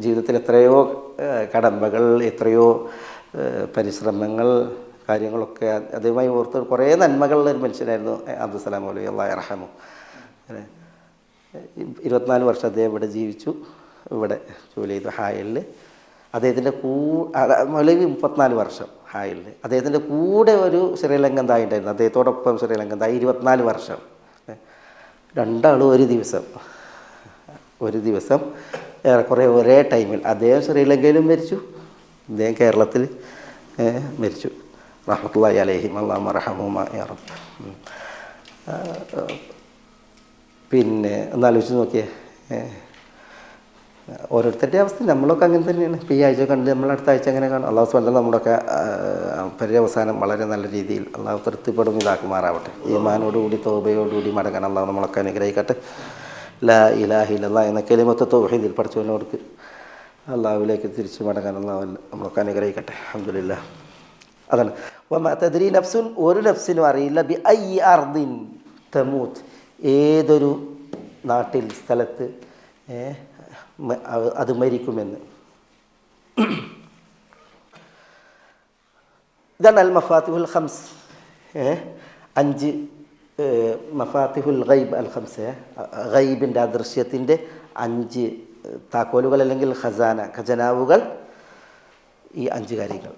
ജീവിതത്തിൽ എത്രയോ കടമ്പകൾ, എത്രയോ പരിശ്രമങ്ങൾ, കാര്യങ്ങളൊക്കെ അതുമായി ഓർത്ത് കുറേ നന്മകളുള്ള ഒരു മനുഷ്യനായിരുന്നു അബ്ദുസ്സലാം മൗലവി, അല്ലാഹു യർഹമു. 24 വർഷം അദ്ദേഹം ഇവിടെ ജീവിച്ചു, ഇവിടെ ജോലി ചെയ്തു ഹായലിൽ. അദ്ദേഹത്തിൻ്റെ മൗലവി 34 വർഷം ഹായലിൽ. അദ്ദേഹത്തിൻ്റെ കൂടെ ഒരു ശ്രീലങ്കൻ തായി ഉണ്ടായിരുന്നു, അദ്ദേഹത്തോടൊപ്പം ശ്രീലങ്കൻ തായി 24 വർഷം. രണ്ടാളും ഒരു ദിവസം ഏറെക്കുറെ ഒരേ ടൈമിൽ, അദ്ദേഹം ശ്രീലങ്കയിലും മരിച്ചു, അദ്ദേഹം കേരളത്തിൽ മരിച്ചു. റഹ്മത്തുള്ളാഹി അലൈഹിം, അല്ലാഹു മർഹമുമാ യാ റബ്ബ്. പിന്നെ ഒന്നാലോചിച്ച് നോക്കിയേ, ഓരോരുത്തരുടെ അവസ്ഥ. നമ്മളൊക്കെ അങ്ങനെ തന്നെയാണ്. ഇപ്പോൾ ഈ ആഴ്ച കണ്ട് നമ്മൾ അടുത്ത ആഴ്ച അങ്ങനെ കാണും. അള്ളാഹു സുബ്ഹാനഹു വ തആല നമ്മുടെയൊക്കെ പര്യവസാനം വളരെ നല്ല രീതിയിൽ അള്ളാഹു തൃപ്തിപ്പെടും ഇതാക്കുമാറാവട്ടെ. ഈമാനോടുകൂടി തൗബയോടുകൂടി മടങ്ങാൻ അള്ളാഹു നമ്മളൊക്കെ അനുഗ്രഹിക്കട്ടെ. ലാ ഇലാഹ ഇല്ലല്ലാഹ് എന്ന കലിമത്ത് തൗഹീദിൽ പഠിച്ചവനോർക്ക് അള്ളാഹുവിലേക്ക് തിരിച്ചു മടങ്ങാൻ അള്ളാഹു നമ്മളൊക്കെ അനുഗ്രഹിക്കട്ടെ. അൽഹംദുലില്ലാഹ്. അതാണ് വമാ തദ്രി നഫ്സുൻ, ഒരു നഫ്സിനും അറിയില്ല ബി അയ്യി അർദിൻ തമൂത്ത്, ഏതൊരു നാട്ടിൽ സ്ഥലത്ത് അത് മരിക്കുമെന്ന്. ഇതാണ് അൽ മഫാത്തിഹുൽ ഖംസ്, 5 മഫാത്തിഹുൽ ഗൈബ് അൽ ഖംസ്, ഗൈബിൻ്റെ അദൃശ്യത്തിൻ്റെ 5 താക്കോലുകൾ അല്ലെങ്കിൽ ഖജനാവുകൾ, ഈ 5 കാര്യങ്ങൾ.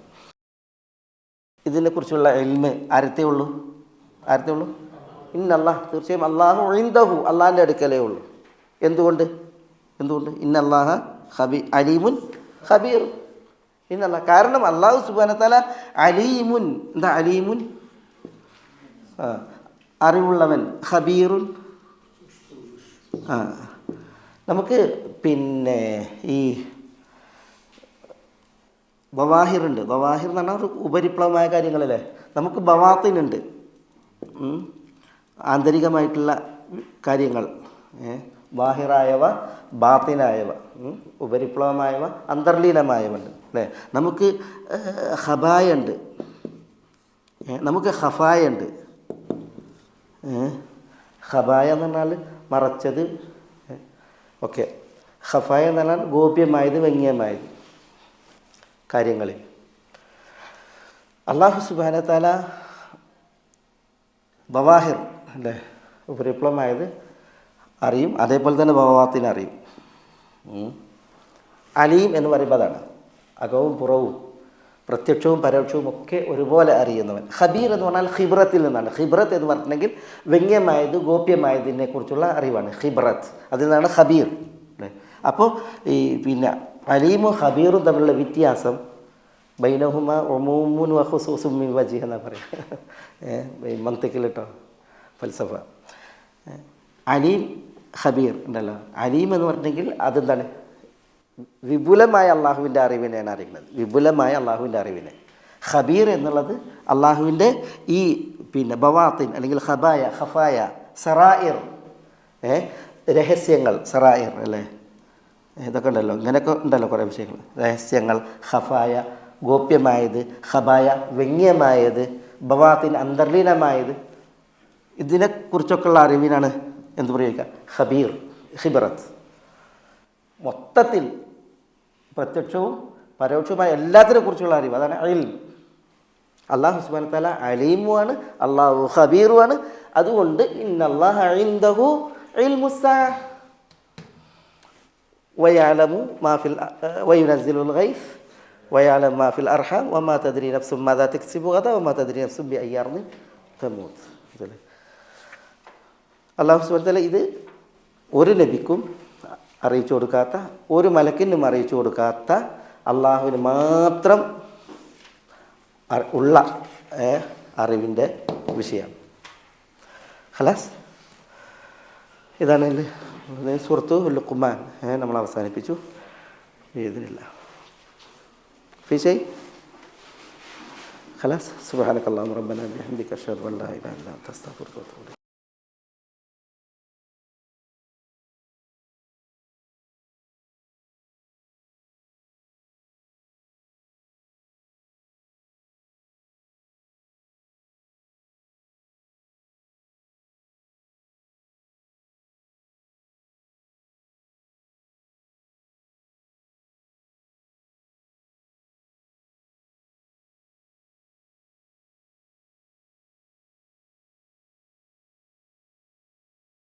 ഇതിനെക്കുറിച്ചുള്ള ഇൽമ് ആരത്തേ ഉള്ളൂ? ഇന്നല്ലാഹ്, തീർച്ചയായും അല്ലാഹു ഇൻദഹു, അള്ളാഹിൻ്റെ അടുക്കലേ ഉള്ളൂ. എന്തുകൊണ്ട്? ഇന്നല്ലാഹ അലീമുൻ ഖബീർ. ഇന്നല്ലാഹ്, കാരണം അല്ലാഹു സുബ്ഹാനഹു വ തആല അലീമുൻ, എന്താ അലീമുൻ? അറിവുള്ളവൻ. ഖബീറുൻ, നമുക്ക് പിന്നെ ഈ ബവാഹിറുണ്ട്. ബവാഹിർ എന്ന് പറഞ്ഞാൽ ഉപരിപ്ലവമായ കാര്യങ്ങളല്ലേ. നമുക്ക് ബവാത്തിനുണ്ട്, ആന്തരികമായിട്ടുള്ള കാര്യങ്ങൾ, ബാഹിറായവ ബാത്തിനായവ, ഉപരിപ്ലവമായവ അന്തർലീനമായവ ഉണ്ട് അല്ലേ. നമുക്ക് ഖബായ ഉണ്ട്, നമുക്ക് ഖഫായ ഉണ്ട്. ഖബായ എന്ന് പറഞ്ഞാൽ മറച്ചത് ഓക്കെ, ഖഫായ എന്ന് പറഞ്ഞാൽ ഗോപ്യമായത്, വ്യംഗ്യമായത് കാര്യങ്ങളിൽ. അല്ലാഹു സുബ്ഹാനഹു വ തആല ബവാഹിർ അല്ലേ, ഉപരിപ്ലവമായത് അറിയും, അതേപോലെ തന്നെ ബവാത്തിനെ അറിയും. അലീം എന്ന് പറയുമ്പോൾ അതാണ് അകവും പുറവും, പ്രത്യക്ഷവും പരോക്ഷവും ഒക്കെ ഒരുപോലെ അറിയുന്നവൻ. ഖബീർ എന്ന് പറഞ്ഞാൽ ഖിബ്രത്തിൽ നിന്നാണ്. ഖിബ്രത്ത് എന്ന് പറഞ്ഞിട്ടുണ്ടെങ്കിൽ വ്യംഗ്യമായത്, ഗോപ്യമായതിനെ കുറിച്ചുള്ള അറിവാണ് ഖിബ്രത്ത്, അതിൽ നിന്നാണ് ഖബീർ അല്ലേ. അപ്പോൾ ഈ പിന്നെ അലീമും ഖബീറും തമ്മിലുള്ള വ്യത്യാസം ബൈനഹുമ ഉമൂമുൻ വ ഖുസൂസുൻ മിൻ വജ്ഹ് എന്നാണ് പറയുക മന്തിക്കിൽ കേട്ടോ, ഫൽസഫ. അലീം ഖബീർ ഉണ്ടല്ലോ. അലീം എന്ന് പറഞ്ഞെങ്കിൽ അതെന്താണ്? വിപുലമായ അള്ളാഹുവിൻ്റെ അറിവിനെയാണ് അറിയുന്നത്, വിപുലമായ അള്ളാഹുവിൻ്റെ അറിവിനെ. ഖബീർ എന്നുള്ളത് അള്ളാഹുവിൻ്റെ ഈ പിന്നെ ബവാത്തിൻ അല്ലെങ്കിൽ ഖഫായ, സറായിർ, രഹസ്യങ്ങൾ, സറായിർ അല്ലേ, ഇതൊക്കെ ഉണ്ടല്ലോ, ഇങ്ങനെയൊക്കെ ഉണ്ടല്ലോ കുറേ വിഷയങ്ങൾ. രഹസ്യങ്ങൾ, ഖഫായ ഗോപ്യമായത്, ഖബായ വ്യംഗ്യമായത്, ബവാത്തിൻ അന്തർലീനമായത്, ഇതിനെക്കുറിച്ചൊക്കെയുള്ള അറിവിനാണ് എന്ത് പ്രയോഗിക്കാം? ഖബീർ, ഖിബറത്ത്. മൊത്തത്തിൽ പ്രത്യക്ഷവും പരോക്ഷവുമായ എല്ലാത്തിനെ കുറിച്ചുള്ള അറിവ്, അതാണ് ഇൽം. അല്ലാഹു സുബ്ഹാനഹു വ തആല അലീമുമാണ്, അല്ലാഹു ഖബീറുമാണ്. അതുകൊണ്ട് ഇന്നല്ലാഹ ഇൻദഹു ഇൽമുസ്സാഅ വയഅലമു മാ ഫിൽ വയുനസ്സിലുൽ ഗൈസ് വയഅലമു മാ ഫിൽ അർഹാം വമാ തദ്രി നഫ്സും മാദാ തക്സിബു ഗദാ വമാ തദ്രി നഫ്സും ബിഅയ്യി അർദിൻ തമൂത്ത്. അല്ലാഹു സുബ്ഹാനഹു വ തആല ഇത് ഒരു നബിക്കും അറിയിച്ചു കൊടുക്കാത്ത, ഒരു മലക്കിനും അറിയിച്ചു കൊടുക്കാത്ത, അള്ളാഹുവിന് മാത്രം ഉള്ള അറിവിൻ്റെ വിഷയമാണ്. ഖലാസ്, ഇതാണ് സൂറത്തു ലുഖ്മാൻ നമ്മൾ അവസാനിപ്പിച്ചു. ഇതിനില്ല ഫീഷൈ. ഖലാസ്, സുബ്ഹാനക അല്ലാഹുമ്മ റബ്ബനാ ബിഹംദിക അശ്ഹദു അൻ ലാ ഇലാഹ ഇല്ലാ അൻത അസ്തഗ്ഫിറുക വ അത്തൂബു ഇലൈക്.